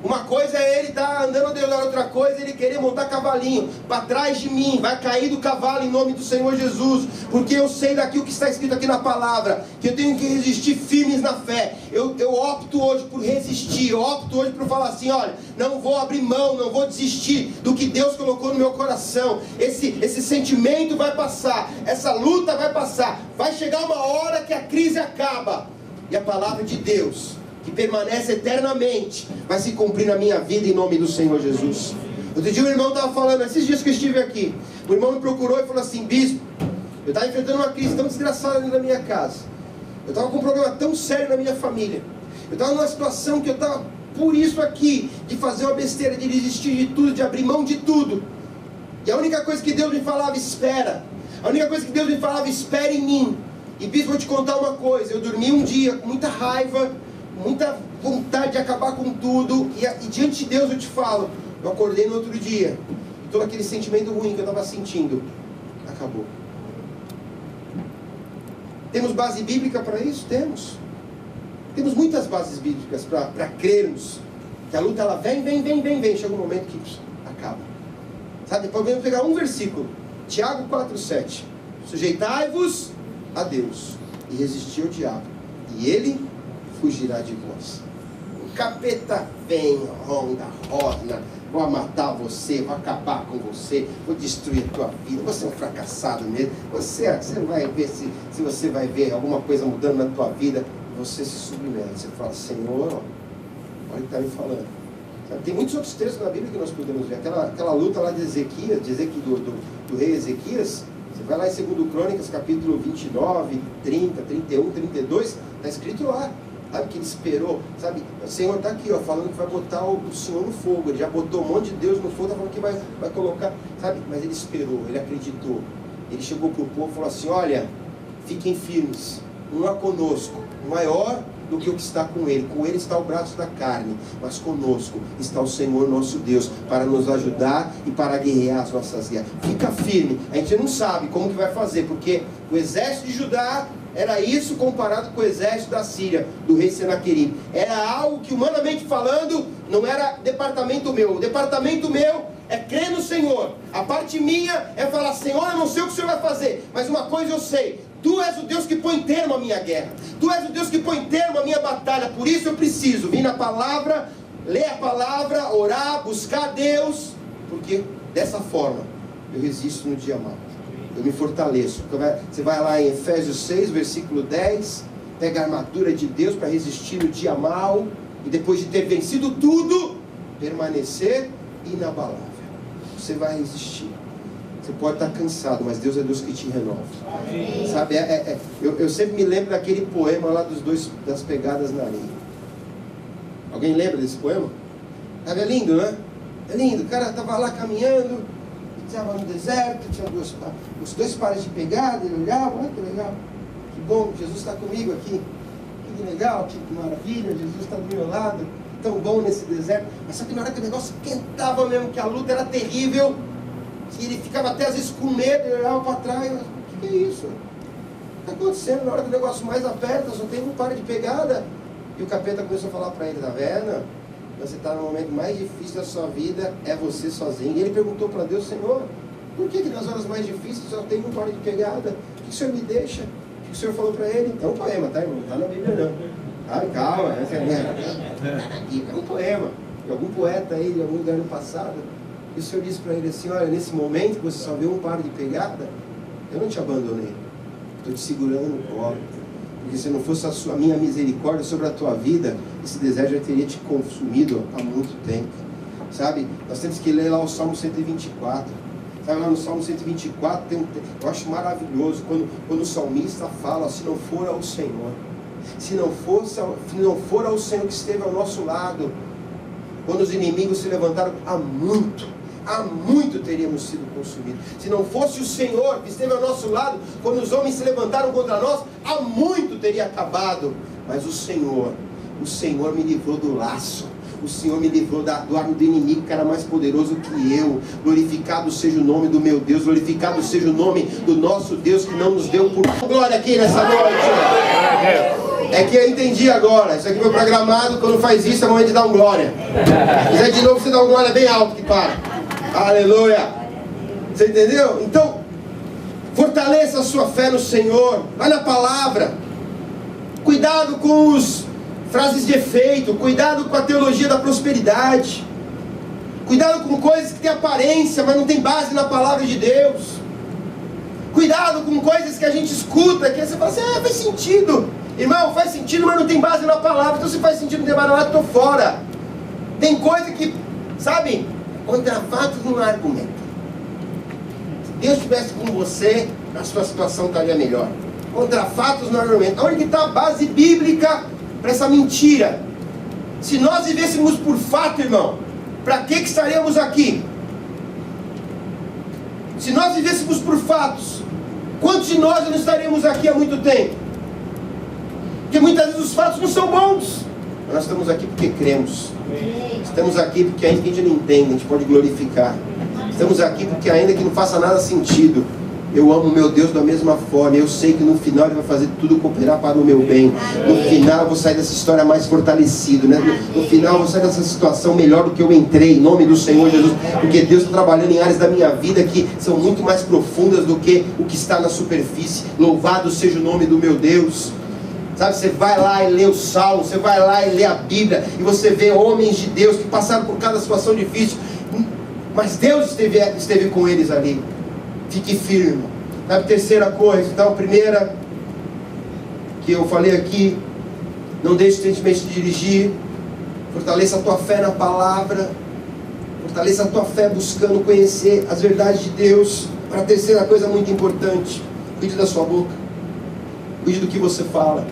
Uma coisa é ele estar andando ao derredor, outra coisa é ele querer montar cavalinho para trás de mim, vai cair do cavalo em nome do Senhor Jesus, porque eu sei daqui o que está escrito aqui na palavra, que eu tenho que resistir firmes na fé. Eu opto hoje por resistir, eu opto hoje por falar assim, olha, não vou abrir mão, não vou desistir do que Deus colocou no meu coração. Esse sentimento vai passar, essa luta vai passar, vai chegar uma hora que a crise acaba. e a palavra de Deus, que permanece eternamente, vai se cumprir na minha vida em nome do Senhor Jesus. Outro dia o irmão estava falando, esses dias que eu estive aqui, o irmão me procurou e falou assim: bispo, eu estava enfrentando uma crise tão desgraçada dentro da minha casa, eu estava com um problema tão sério na minha família, eu estava numa situação que eu estava por isso aqui, de fazer uma besteira, de desistir de tudo, de abrir mão de tudo, e a única coisa que Deus me falava: espera. A única coisa que Deus me falava: espera em mim. E bispo, vou te contar uma coisa, eu dormi um dia com muita raiva, muita vontade de acabar com tudo, e diante de Deus eu te falo, eu acordei no outro dia, e todo aquele sentimento ruim que eu estava sentindo acabou. Temos base bíblica para isso? Temos muitas bases bíblicas para crermos que a luta ela vem, chega um momento que acaba. Sabe, podemos pegar um versículo, Tiago 4,7: sujeitai-vos a Deus e resistir ao diabo, e ele fugirá de vós. O capeta vem, ronda, rosna, vou matar você, vou acabar com você, vou destruir a tua vida, você é um fracassado mesmo, você vai ver se você vai ver alguma coisa mudando na tua vida. Você se submete, você fala: Senhor, olha o que está me falando. Sabe, tem muitos outros textos na Bíblia que nós podemos ver, aquela luta lá de Ezequias, do rei Ezequias. Você vai lá em 2 Crônicas, capítulo 29, 30, 31, 32, está escrito lá, sabe, que ele esperou, sabe, o Senhor está aqui, ó, falando que vai botar o Senhor no fogo, ele já botou um monte de Deus no fogo, está falando que vai colocar, sabe, mas ele esperou, ele acreditou, ele chegou para o povo e falou assim: olha, fiquem firmes, um é conosco, maior do que o que está com ele está o braço da carne, mas conosco está o Senhor nosso Deus, para nos ajudar e para guerrear as nossas guerras. Fica firme. A gente não sabe como que vai fazer, porque o exército de Judá era isso comparado com o exército da Síria, do rei Senaqueribe. Era algo que, humanamente falando, não era departamento meu. O departamento meu é crer no Senhor. A parte minha é falar: Senhor, eu não sei o que o Senhor vai fazer, mas uma coisa eu sei: Tu és o Deus que põe termo à minha guerra, Tu és o Deus que põe termo à minha batalha. Por isso eu preciso vir na palavra, ler a palavra, orar, buscar Deus, porque dessa forma eu resisto no dia mau, eu me fortaleço. Você vai lá em Efésios 6, versículo 10, pega a armadura de Deus para resistir no dia mau, e depois de ter vencido tudo, permanecer inabalável. Você vai resistir. Você pode estar cansado, mas Deus é Deus que te renova. Amém. Sabe, eu sempre me lembro daquele poema lá das pegadas na areia. Alguém lembra desse poema? Sabe, é lindo, né? É lindo. O cara estava lá caminhando, estava no deserto, tinha os dois pares de pegada, ele olhava: olha que legal, que bom, Jesus está comigo aqui. Que legal, que maravilha, Jesus está do meu lado, tão bom nesse deserto. Mas só que na hora que o negócio esquentava mesmo, que a luta era terrível, e ele ficava até às vezes com medo, ele olhava para trás: o que é isso? O que está acontecendo? Na hora que o negócio mais aperta, só tem um par de pegada. E o capeta começou a falar para ele: tá vendo? Você está no momento mais difícil da sua vida, é você sozinho. E ele perguntou para Deus: Senhor, por que nas horas mais difíceis só tem um par de pegada? O que o Senhor me deixa? O que o Senhor falou para ele? É um poema, tá, irmão? Não está na Bíblia não. Ai, calma, é um poema de algum poeta aí, de algum lugar no passado. E o Senhor disse para ele assim: olha, nesse momento que você só vê um par de pegada, eu não te abandonei, estou te segurando no colo, porque se não fosse a minha misericórdia sobre a tua vida, esse deserto já teria te consumido há muito tempo. Sabe, nós temos que ler lá o Salmo 124. Sabe, lá no Salmo 124 eu acho maravilhoso quando o salmista fala: se não for ao Senhor, se não for ao Senhor que esteve ao nosso lado, quando os inimigos se levantaram, há muito teríamos sido consumidos. Se não fosse o Senhor que esteve ao nosso lado, quando os homens se levantaram contra nós, há muito teria acabado. Mas o Senhor me livrou do laço, o Senhor me livrou do arco do inimigo, que era mais poderoso que eu. Glorificado seja o nome do meu Deus, glorificado seja o nome do nosso Deus, que não nos deu por glória aqui nessa noite. É que eu entendi agora. Isso aqui foi programado. Quando faz isso é momento de dar um glória. Se quiser de novo, você dá um glória bem alto que para. Aleluia. Você entendeu? Então, fortaleça a sua fé no Senhor. Vai na palavra. Cuidado com os frases de efeito. Cuidado com a teologia da prosperidade. Cuidado com coisas que têm aparência, mas não tem base na palavra de Deus. Cuidado com coisas que a gente escuta, que você fala assim: faz sentido. Irmão, faz sentido, mas não tem base na palavra. Então se faz sentido, não tem base na palavra, eu estou fora. Tem coisa que, sabe, contra fatos não há argumento. Se Deus estivesse com você, a sua situação estaria melhor. Contra fatos não há argumento. Onde está a base bíblica para essa mentira? Se nós vivêssemos por fato, irmão, para que estaríamos aqui? Se nós vivêssemos por fatos, quantos de nós não estaríamos aqui há muito tempo? Porque muitas vezes os fatos não são bons. Nós estamos aqui porque cremos. Estamos aqui porque ainda que a gente não entenda, a gente pode glorificar. Estamos aqui porque ainda que não faça nada sentido, eu amo meu Deus da mesma forma. Eu sei que no final Ele vai fazer tudo cooperar para o meu bem. No final eu vou sair dessa história mais fortalecido, né? No final eu vou sair dessa situação melhor do que eu entrei, em nome do Senhor Jesus. Porque Deus está trabalhando em áreas da minha vida que são muito mais profundas do que o que está na superfície. Louvado seja o nome do meu Deus. Sabe, você vai lá e lê o Salmo, você vai lá e lê a Bíblia, e você vê homens de Deus que passaram por cada situação difícil, mas Deus esteve com eles ali. Fique firme. Sabe, terceira coisa, então, primeira, que eu falei aqui, não deixe o sentimento de dirigir, fortaleça a tua fé na palavra, fortaleça a tua fé buscando conhecer as verdades de Deus. Para a terceira coisa muito importante, cuide da sua boca, cuide do que você fala.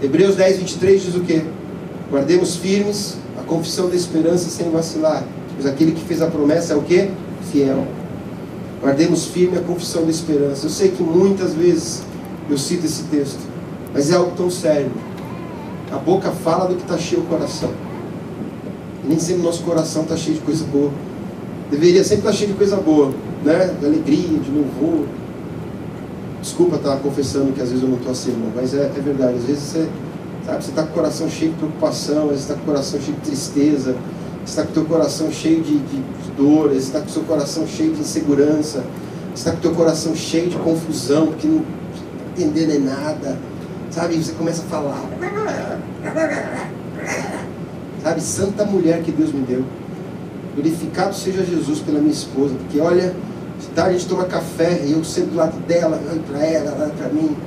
Hebreus 10, 23 diz o quê? Guardemos firmes a confissão da esperança sem vacilar, pois aquele que fez a promessa é o quê? Fiel. Guardemos firme a confissão da esperança. Eu sei que muitas vezes eu cito esse texto, mas é algo tão sério. A boca fala do que está cheio o coração. E nem sempre o nosso coração está cheio de coisa boa. Deveria sempre estar cheio de coisa boa, né? De alegria, de louvor. Desculpa estar confessando que às vezes eu não estou assim, irmão, mas é verdade. Às vezes você está com o coração cheio de preocupação, às vezes você está com o coração cheio de tristeza, você está com o teu coração cheio de dor, às vezes você está com o seu coração cheio de insegurança, você está com o teu coração cheio de confusão, porque não está entendendo nada, sabe? E você começa a falar, sabe? Santa mulher que Deus me deu, glorificado seja Jesus pela minha esposa, porque olha, de tarde a gente toma café e eu sento do lado dela, olho para ela, olho para mim,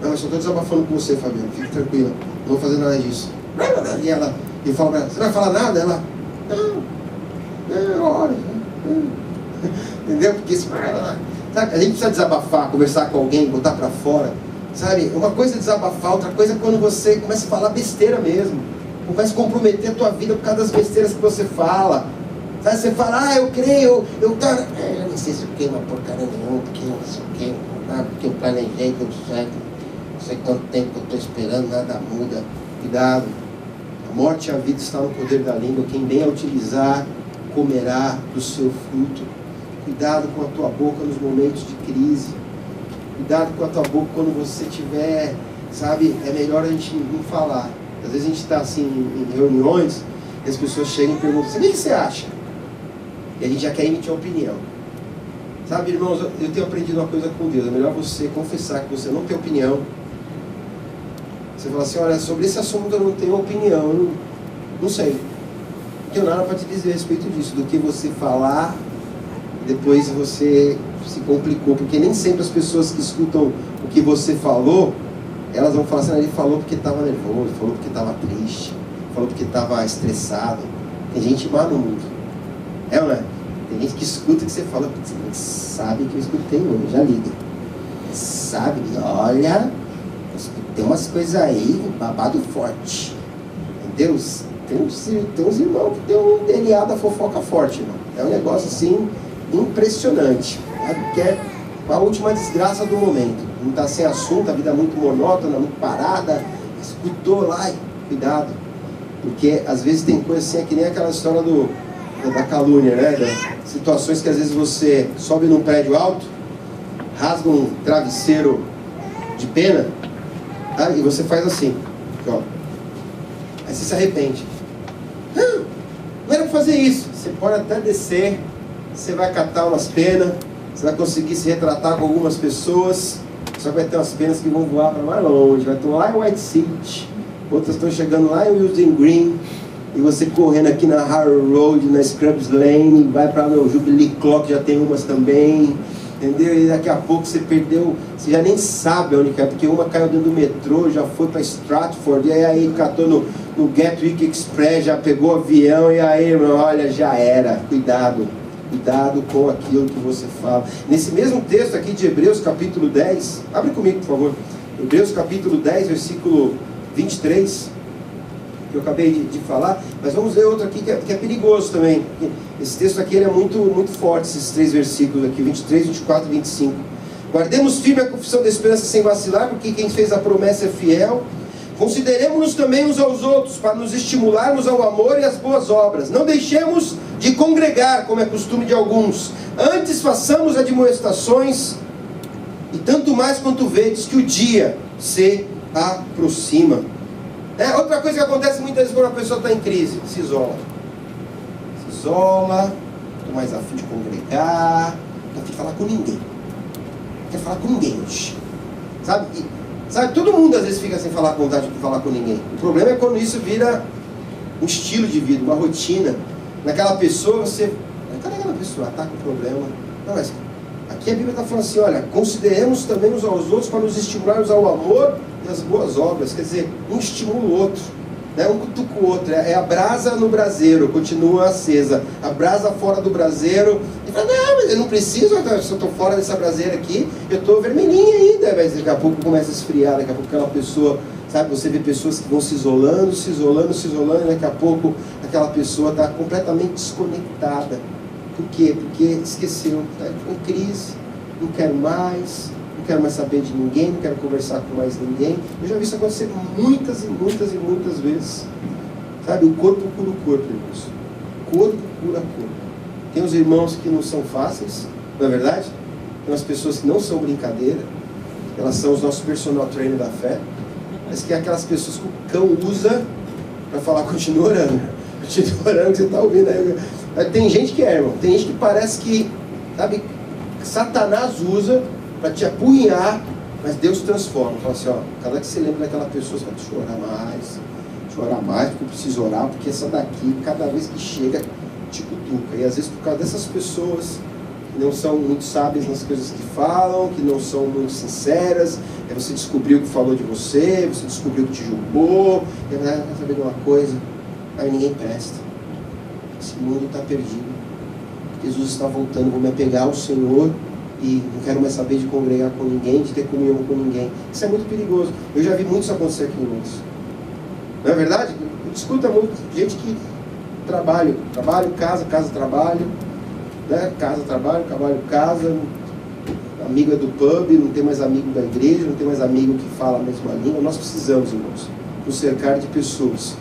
não, eu só estou desabafando com você, Fabiano, fique tranquila, não vou fazer nada disso. E eu falo para ela, você não vai falar nada? Ela, não, olha, entendeu? Porque sabe, a gente precisa desabafar, conversar com alguém, botar para fora, sabe? Uma coisa é desabafar, outra coisa é quando você começa a falar besteira mesmo, começa a comprometer a tua vida por causa das besteiras que você fala. Sabe? Você fala, eu creio, eu nem sei se eu creio uma porcaria nenhuma, porque eu não sei o que, porque eu planejei tudo certo, não sei quanto tempo que eu estou esperando, nada muda. Cuidado, a morte e a vida estão no poder da língua, quem bem a utilizar, comerá do seu fruto. Cuidado com a tua boca nos momentos de crise, cuidado com a tua boca quando você tiver, sabe, é melhor a gente não falar. Às vezes a gente está assim em reuniões, e as pessoas chegam e perguntam assim, o que você acha? E a gente já quer emitir uma opinião. Sabe, irmãos, eu tenho aprendido uma coisa com Deus, é melhor você confessar que você não tem opinião. Você fala assim, olha, sobre esse assunto eu não tenho opinião, eu não sei. Não tenho nada para te dizer a respeito disso, do que você falar, depois você se complicou, porque nem sempre as pessoas que escutam o que você falou, elas vão falar assim, ele falou porque estava nervoso, falou porque estava triste, falou porque estava estressado. Tem gente má no mundo. É ou não é? Tem gente que escuta o que você fala, você não sabe que eu escutei hoje, já liga. Sabe, olha, tem umas coisas aí, babado forte. Entendeu? Tem uns irmãos que tem um DNA da fofoca forte, irmão. É um negócio assim, impressionante. Que é a última desgraça do momento. Não está sem assunto, a vida é muito monótona, muito parada. Escutou lá, cuidado. Porque às vezes tem coisa assim, é que nem aquela história da calúnia, né? Das situações que às vezes você sobe num prédio alto, rasga um travesseiro de pena, tá? E você faz assim, ó. Aí você se arrepende. Não era pra fazer isso. Você pode até descer, você vai catar umas penas, você vai conseguir se retratar com algumas pessoas, só que vai ter umas penas que vão voar para mais longe, vai estar lá em White City, outras estão chegando lá em Wilson Green, e você correndo aqui na Harrow Road, na Scrubs Lane, vai para o Jubilee Clock, já tem umas também, entendeu? E daqui a pouco você perdeu, você já nem sabe onde que é, porque uma caiu dentro do metrô, já foi para Stratford, e aí catou no Gatwick Express, já pegou o avião, e aí, irmão, olha, já era. Cuidado com aquilo que você fala. Nesse mesmo texto aqui de Hebreus capítulo 10, abre comigo, por favor. Hebreus capítulo 10, versículo 23, que eu acabei de falar, mas vamos ler outro aqui que é perigoso também. Esse texto aqui ele é muito, muito forte, esses 3 versículos aqui, 23, 24 e 25. Guardemos firme a confissão da esperança sem vacilar, porque quem fez a promessa é fiel. Consideremos-nos também uns aos outros, para nos estimularmos ao amor e às boas obras. Não deixemos de congregar, como é costume de alguns. Antes façamos admoestações, e tanto mais quanto vedes que o dia se aproxima. Outra coisa que acontece muitas vezes quando a pessoa está em crise, se isola. Se isola, não mais afim de congregar, não afim de falar com ninguém. Não quer falar com ninguém hoje. Sabe, todo mundo às vezes fica sem falar com vontade de falar com ninguém. O problema é quando isso vira um estilo de vida, uma rotina. Naquela pessoa você... Cadê aquela pessoa? Tá com problema. Não, mas aqui a Bíblia está falando assim, olha, consideremos também uns aos outros para nos estimularmos ao amor e às boas obras. Quer dizer, um estimula o outro, né? Um cutuca o outro. É a brasa no braseiro, continua acesa. A brasa fora do braseiro. E fala, não, mas eu não preciso, se eu estou fora dessa braseira aqui, eu estou vermelhinha ainda. Mas daqui a pouco começa a esfriar, daqui a pouco aquela pessoa... Sabe, você vê pessoas que vão se isolando, e daqui a pouco aquela pessoa está completamente desconectada. Por quê? Porque esqueceu, está em crise, não quero mais saber de ninguém, não quero conversar com mais ninguém. Eu já vi isso acontecer muitas vezes. Sabe, o corpo cura o corpo, irmãos. Corpo cura corpo. Tem os irmãos que não são fáceis, não é verdade? Tem umas pessoas que não são brincadeira, elas são os nossos personal trainer da fé. Mas que é aquelas pessoas que o cão usa para falar, continua orando, que você está ouvindo aí. Tem gente que irmão, tem gente que parece que, sabe, Satanás usa para te apunhar, mas Deus transforma. Fala assim, cada vez que você lembra daquela pessoa, você vai chorar mais, porque eu preciso orar, porque essa daqui, cada vez que chega, te cutuca. E às vezes por causa dessas pessoas que não são muito sábias nas coisas que falam, que não são muito sinceras, você descobriu que falou de você, você descobriu que te julgou, quer saber de uma coisa? Aí ninguém presta. Esse mundo está perdido. Jesus está voltando, vou me apegar ao Senhor e não quero mais saber de congregar com ninguém, de ter comunhão com ninguém. Isso é muito perigoso. Eu já vi muito isso acontecer aqui, irmãos. Não é verdade? Eu discuto muito gente que trabalho, casa, trabalho, né? Casa, trabalho, casa, amigo é do pub, não tem mais amigo da igreja, não tem mais amigo que fala a mesma língua. Nós precisamos, irmãos, nos cercar de pessoas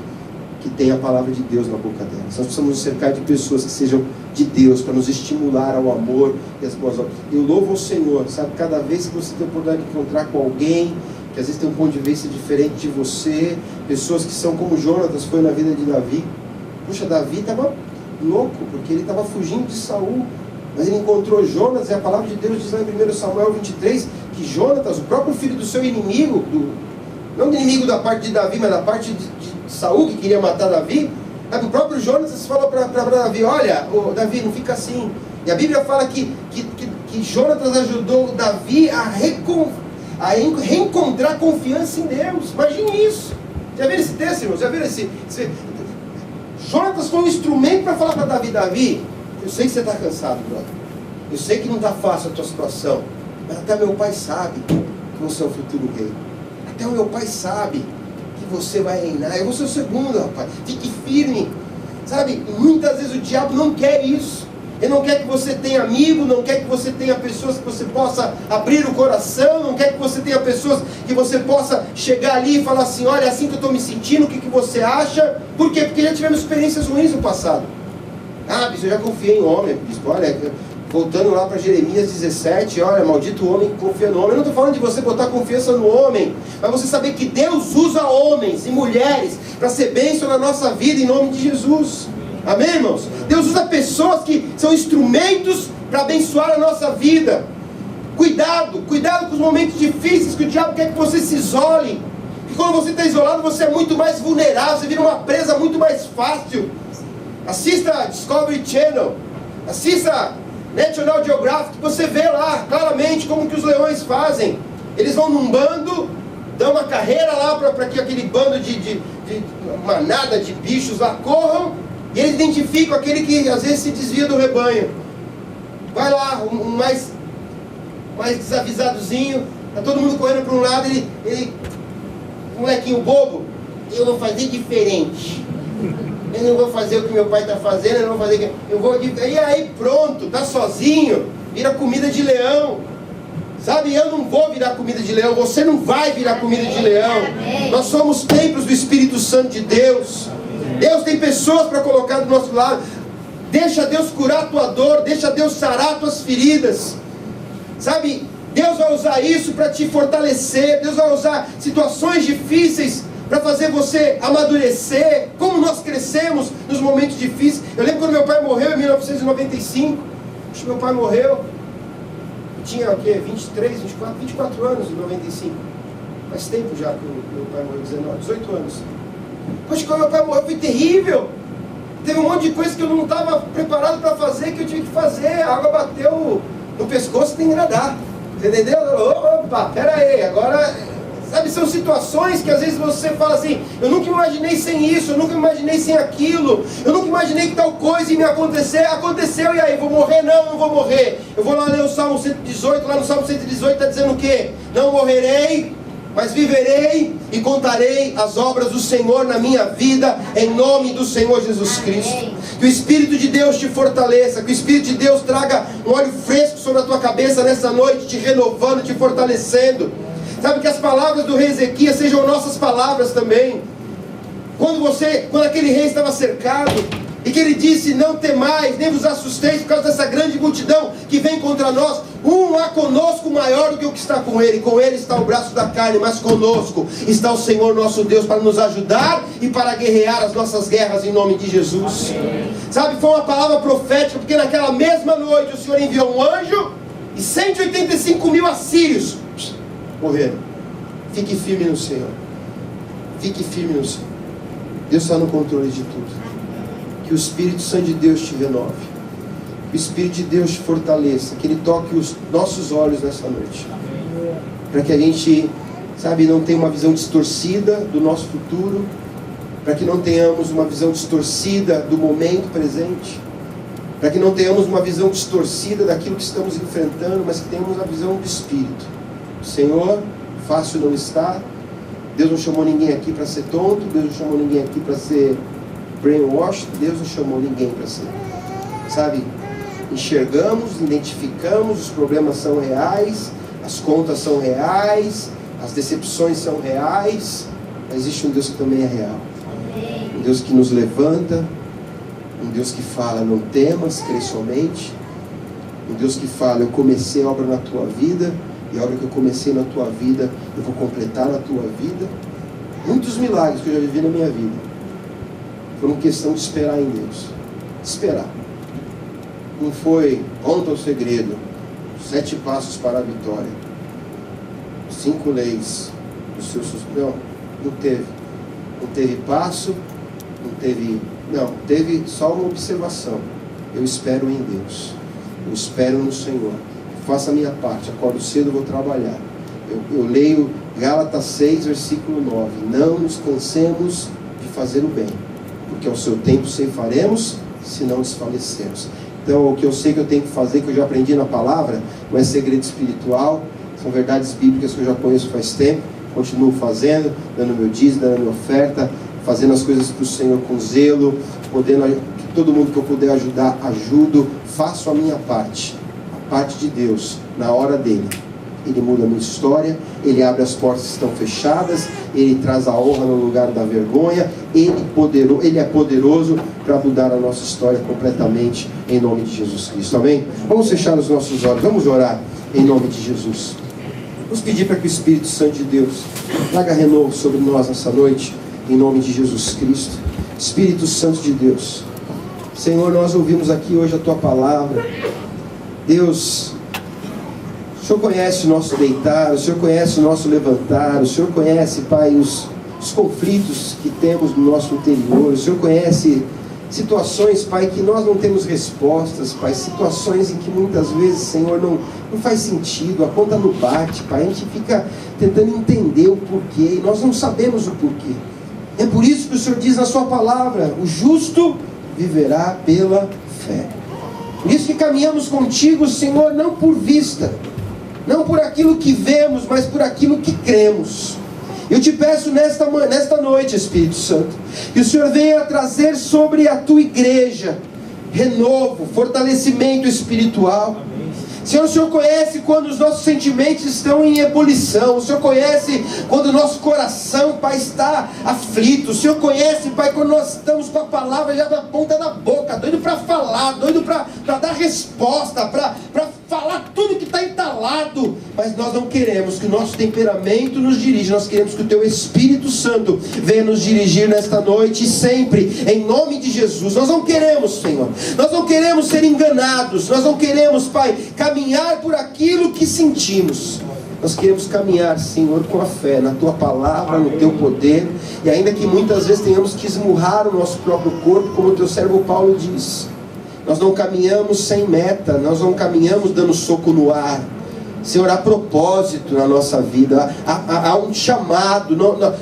que têm a palavra de Deus na boca delas. Nós precisamos nos cercar de pessoas que sejam de Deus, para nos estimular ao amor e às boas obras. Eu louvo ao Senhor, sabe, cada vez que você tem a oportunidade de encontrar com alguém, que às vezes tem um ponto de vista diferente de você, pessoas que são como Jonatas foi na vida de Davi. Puxa, Davi estava louco, porque ele estava fugindo de Saul, mas ele encontrou Jonas, e a palavra de Deus diz lá em 1 Samuel 23, que Jonatas, o próprio filho do seu inimigo, não do inimigo da parte de Davi, mas da parte de Saul, que queria matar Davi, o próprio Jonatas falou para Davi, olha, Davi, não fica assim. E a Bíblia fala que Jonatas ajudou Davi a reencontrar confiança em Deus. Imagine isso. Já viram esse texto, irmãos? Já viram esse... Jonatas foi um instrumento para falar para Davi, Davi, eu sei que você está cansado, brother. Eu sei que não está fácil a tua situação, mas até meu pai sabe que você é o futuro rei. Até o meu pai sabe que você vai reinar. Eu vou ser o segundo, rapaz. Fique firme. Sabe, muitas vezes o diabo não quer isso. Ele não quer que você tenha amigo, não quer que você tenha pessoas que você possa abrir o coração, não quer que você tenha pessoas que você possa chegar ali e falar assim, olha, é assim que eu estou me sentindo, o que você acha? Por quê? Porque já tivemos experiências ruins no passado. Ah, bispo, eu já confiei em homem, bispo, olha, voltando lá para Jeremias 17, olha, maldito o homem que confia no homem. Eu não estou falando de você botar confiança no homem, mas você saber que Deus usa homens e mulheres para ser bênção na nossa vida em nome de Jesus. Amém, irmãos? Deus usa pessoas que são instrumentos para abençoar a nossa vida. Cuidado com os momentos difíceis que o diabo quer que você se isole. Porque quando você está isolado, você é muito mais vulnerável, você vira uma presa muito mais fácil. Assista Discovery Channel, assista National Geographic, você vê lá claramente como que os leões fazem. Eles vão num bando, dão uma carreira lá para que aquele bando de manada de bichos lá corram, e eles identificam aquele que às vezes se desvia do rebanho. Vai lá, um mais desavisadozinho, tá todo mundo correndo para um lado, ele molequinho bobo, eu vou fazer diferente. Eu não vou fazer o que meu pai está fazendo, eu não vou fazer. E aí pronto, tá sozinho, vira comida de leão. Sabe, eu não vou virar comida de leão, você não vai virar comida de leão. Nós somos templos do Espírito Santo de Deus. Deus tem pessoas para colocar do nosso lado. Deixa Deus curar a tua dor, deixa Deus sarar as tuas feridas. Sabe, Deus vai usar isso para te fortalecer. Deus vai usar situações difíceis para fazer você amadurecer. Como nós crescemos nos momentos difíceis. Eu lembro quando meu pai morreu em 1995. Acho que meu pai morreu, eu tinha o quê? 24 anos em 95. Faz tempo já que o meu pai morreu, 18 anos. Poxa, quando meu pai morreu foi terrível. Teve um monte de coisa que eu não estava preparado para fazer, que eu tive que fazer. A água bateu no pescoço e tem que nadar. Você entendeu? Opa, pera aí, agora... Sabe, são situações que às vezes você fala assim, eu nunca imaginei sem isso, eu nunca imaginei sem aquilo, eu nunca imaginei que tal coisa ia me acontecer, aconteceu, e aí, vou morrer? Não vou morrer. Eu vou lá ler o Salmo 118, lá no Salmo 118 está dizendo o quê? Não morrerei, mas viverei e contarei as obras do Senhor na minha vida, em nome do Senhor Jesus Cristo. Que o Espírito de Deus te fortaleça, que o Espírito de Deus traga um óleo fresco sobre a tua cabeça nessa noite, te renovando, te fortalecendo. Sabe, que as palavras do rei Ezequias sejam nossas palavras também. Quando aquele rei estava cercado, e que ele disse, não temais, nem vos assusteis por causa dessa grande multidão que vem contra nós. Há conosco maior do que o que está com ele está o braço da carne, mas conosco está o Senhor nosso Deus para nos ajudar e para guerrear as nossas guerras em nome de Jesus. Amém. Sabe, foi uma palavra profética, porque naquela mesma noite o Senhor enviou um anjo e 185 mil assírios morreram. Fique firme no Senhor. Fique firme no Senhor. Deus está no controle de tudo. Que o Espírito Santo de Deus te renove. Que o Espírito de Deus te fortaleça. Que Ele toque os nossos olhos nessa noite. Para que a gente, sabe, não tenha uma visão distorcida do nosso futuro. Para que não tenhamos uma visão distorcida do momento presente. Para que não tenhamos uma visão distorcida daquilo que estamos enfrentando, mas que tenhamos a visão do Espírito. Senhor, fácil não está. Deus não chamou ninguém aqui para ser tonto. Deus não chamou ninguém aqui para ser brainwashed. Deus não chamou ninguém para ser, sabe, enxergamos, identificamos, os problemas são reais, as contas são reais, as decepções são reais, mas existe um Deus que também é real. Um Deus que nos levanta, um Deus que fala, não temas, crê somente. Um Deus que fala, eu comecei a obra na tua vida, e a obra que eu comecei na tua vida, eu vou completar na tua vida. Muitos milagres que eu já vivi na minha vida foram questão de esperar em Deus. Esperar. Não foi, conta o segredo, 7 passos para a vitória, 5 leis do seu sucesso. Não teve. Não teve passo, teve só uma observação. Eu espero em Deus. Eu espero no Senhor. Faça a minha parte, acordo cedo, vou trabalhar. Eu leio Gálatas 6, versículo 9. Não nos cansemos de fazer o bem, porque ao seu tempo ceifaremos, se não desfalecermos. Então, o que eu sei que eu tenho que fazer, que eu já aprendi na palavra, não é segredo espiritual, são verdades bíblicas que eu já conheço faz tempo, continuo fazendo, dando meu dízimo, dando minha oferta, fazendo as coisas para o Senhor com zelo, podendo, todo mundo que eu puder ajudar, ajudo, faço a minha parte. Parte de Deus, na hora dele. Ele muda a minha história, Ele abre as portas que estão fechadas, Ele traz a honra no lugar da vergonha, Ele é poderoso para mudar a nossa história completamente, em nome de Jesus Cristo. Amém? Vamos fechar os nossos olhos, vamos orar em nome de Jesus. Vamos pedir para que o Espírito Santo de Deus traga renovo sobre nós nessa noite, em nome de Jesus Cristo. Espírito Santo de Deus, Senhor, nós ouvimos aqui hoje a Tua palavra. Deus, o Senhor conhece o nosso deitar, o Senhor conhece o nosso levantar, o Senhor conhece, Pai, os conflitos que temos no nosso interior, o Senhor conhece situações, Pai, que nós não temos respostas, Pai, situações em que muitas vezes, Senhor, não faz sentido, a conta não bate, Pai, a gente fica tentando entender o porquê, e nós não sabemos o porquê. É por isso que o Senhor diz na sua palavra: o justo viverá pela fé. Por isso que caminhamos contigo, Senhor, não por vista, não por aquilo que vemos, mas por aquilo que cremos. Eu te peço nesta noite, Espírito Santo, que o Senhor venha trazer sobre a tua igreja renovo, fortalecimento espiritual. Senhor, o Senhor conhece quando os nossos sentimentos estão em ebulição. O Senhor conhece quando o nosso coração, Pai, está aflito. O Senhor conhece, Pai, quando nós estamos com a palavra já na ponta da boca, doido para falar, doido para dar resposta, para falar tudo que está entalado. Mas nós não queremos que o nosso temperamento nos dirija. Nós queremos que o Teu Espírito Santo venha nos dirigir nesta noite e sempre, em nome de Jesus. Nós não queremos, Senhor, nós não queremos ser enganados. Nós não queremos, Pai, caminhar por aquilo que sentimos. Nós queremos caminhar, Senhor, com a fé na Tua palavra, no Teu poder. E ainda que muitas vezes tenhamos que esmurrar o nosso próprio corpo, como o Teu servo Paulo diz, nós não caminhamos sem meta, nós não caminhamos dando soco no ar. Senhor, há propósito na nossa vida, há um chamado.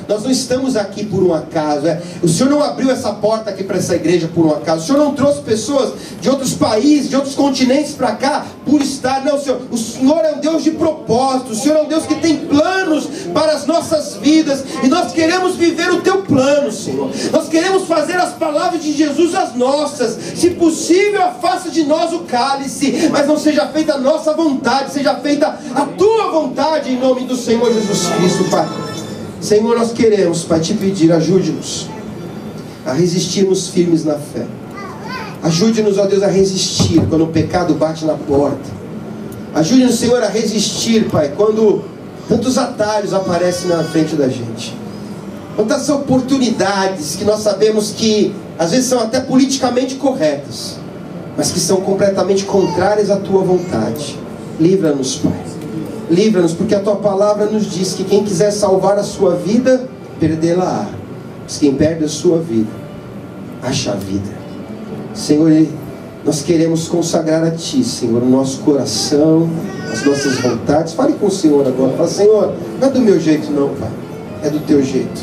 Nós não estamos aqui por um acaso. O Senhor não abriu essa porta aqui para essa igreja por um acaso. O Senhor não trouxe pessoas de outros países, de outros continentes para cá por estar. Não, Senhor, o Senhor é um Deus de propósito. O Senhor é um Deus que tem planos para as nossas vidas, e nós queremos viver o Teu plano, Senhor. Nós queremos fazer as palavras de Jesus as nossas. Se possível, afasta de nós o cálice, mas não seja feita a nossa vontade, seja feita a Tua vontade, em nome do Senhor Jesus Cristo, Pai. Senhor, nós queremos, Pai, Te pedir: ajude-nos a resistirmos firmes na fé. Ajude-nos, ó Deus, a resistir quando o pecado bate na porta. Ajude-nos, Senhor, a resistir, Pai, quando tantos atalhos aparecem na frente da gente. Quantas oportunidades que nós sabemos que às vezes são até politicamente corretas, mas que são completamente contrárias à Tua vontade. Livra-nos, Pai. Livra-nos, porque a Tua palavra nos diz que quem quiser salvar a sua vida, perdê-la-á. Mas quem perde a sua vida, acha a vida. Senhor, nós queremos consagrar a Ti, Senhor, o nosso coração, as nossas vontades. Fale com o Senhor agora. Fala: Senhor, não é do meu jeito não, Pai, é do Teu jeito.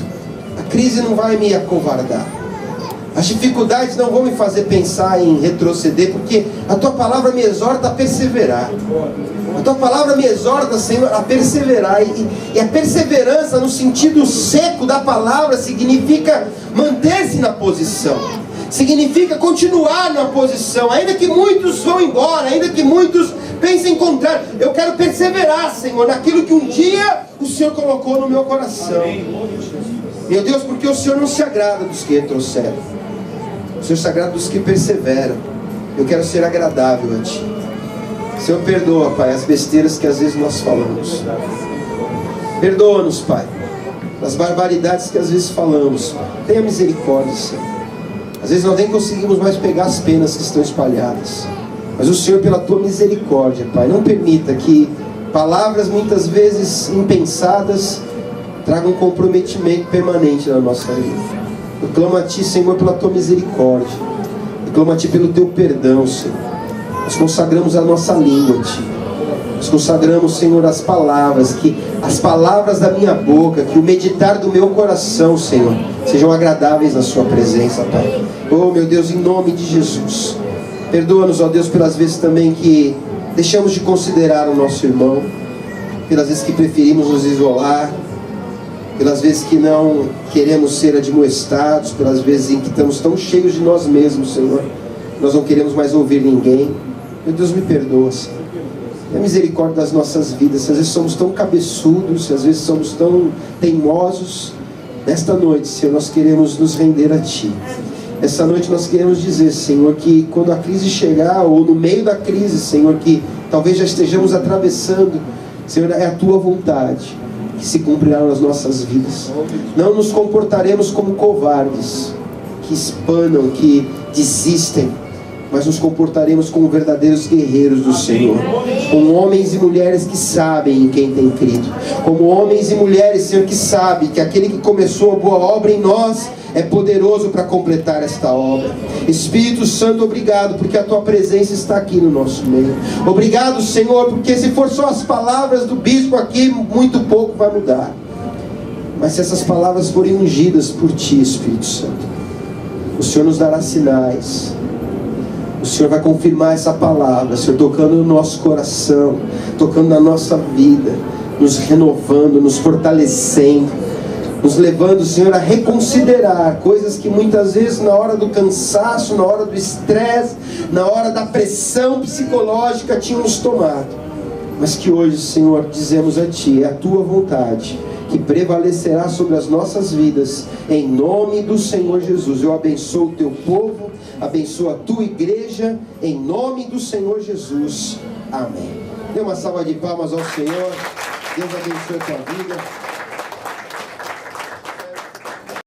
A crise não vai me acovardar. As dificuldades não vão me fazer pensar em retroceder, porque a Tua palavra me exorta a perseverar. A Tua palavra me exorta, Senhor, a perseverar. E a perseverança, no sentido seco da palavra, significa manter-se na posição. Significa continuar na posição. Ainda que muitos vão embora, ainda que muitos pensem contrário, eu quero perseverar, Senhor, naquilo que um dia o Senhor colocou no meu coração. Meu Deus, porque o Senhor não se agrada dos que retrocedem. O Senhor se agrada dos que perseveram. Eu quero ser agradável a Ti. Senhor, perdoa, Pai, as besteiras que às vezes nós falamos. Perdoa-nos, Pai, as barbaridades que às vezes falamos. Tenha misericórdia, Senhor. Às vezes nós nem conseguimos mais pegar as penas que estão espalhadas. Mas o Senhor, pela Tua misericórdia, Pai, não permita que palavras muitas vezes impensadas tragam um comprometimento permanente na nossa vida. Eu clamo a Ti, Senhor, pela Tua misericórdia. Eu clamo a Ti pelo Teu perdão, Senhor. Nós consagramos a nossa língua a Ti. Nós consagramos, Senhor, as palavras, que as palavras da minha boca, que o meditar do meu coração, Senhor, sejam agradáveis na Sua presença, Pai. Oh, meu Deus, em nome de Jesus. Perdoa-nos, ó Deus, pelas vezes também que deixamos de considerar o nosso irmão, pelas vezes que preferimos nos isolar, pelas vezes que não queremos ser admoestados, pelas vezes em que estamos tão cheios de nós mesmos, Senhor, nós não queremos mais ouvir ninguém. Meu Deus, me perdoa, Senhor. Tenha misericórdia das nossas vidas. Se às vezes somos tão cabeçudos, se às vezes somos tão teimosos, nesta noite, Senhor, nós queremos nos render a Ti. Essa noite nós queremos dizer, Senhor, que quando a crise chegar, ou no meio da crise, Senhor, que talvez já estejamos atravessando, Senhor, é a Tua vontade que se cumprirá nas nossas vidas. Não nos comportaremos como covardes, que espanam, que desistem, mas nos comportaremos como verdadeiros guerreiros do Senhor, como homens e mulheres que sabem em quem tem crido, como homens e mulheres, Senhor, que sabem que aquele que começou a boa obra em nós é poderoso para completar esta obra. Espírito Santo, obrigado, porque a tua presença está aqui no nosso meio. Obrigado, Senhor, porque se for só as palavras do bispo aqui, muito pouco vai mudar. Mas se essas palavras forem ungidas por ti, Espírito Santo, o Senhor nos dará sinais. O Senhor vai confirmar essa palavra, Senhor, tocando no nosso coração, tocando na nossa vida, nos renovando, nos fortalecendo, nos levando, Senhor, a reconsiderar coisas que muitas vezes na hora do cansaço, na hora do estresse, na hora da pressão psicológica tinham nos tomado. Mas que hoje, Senhor, dizemos a Ti, é a Tua vontade que prevalecerá sobre as nossas vidas, em nome do Senhor Jesus. Eu abençoo o Teu povo, abençoo a Tua igreja, em nome do Senhor Jesus. Amém. Dê uma salva de palmas ao Senhor. Deus abençoe a tua vida.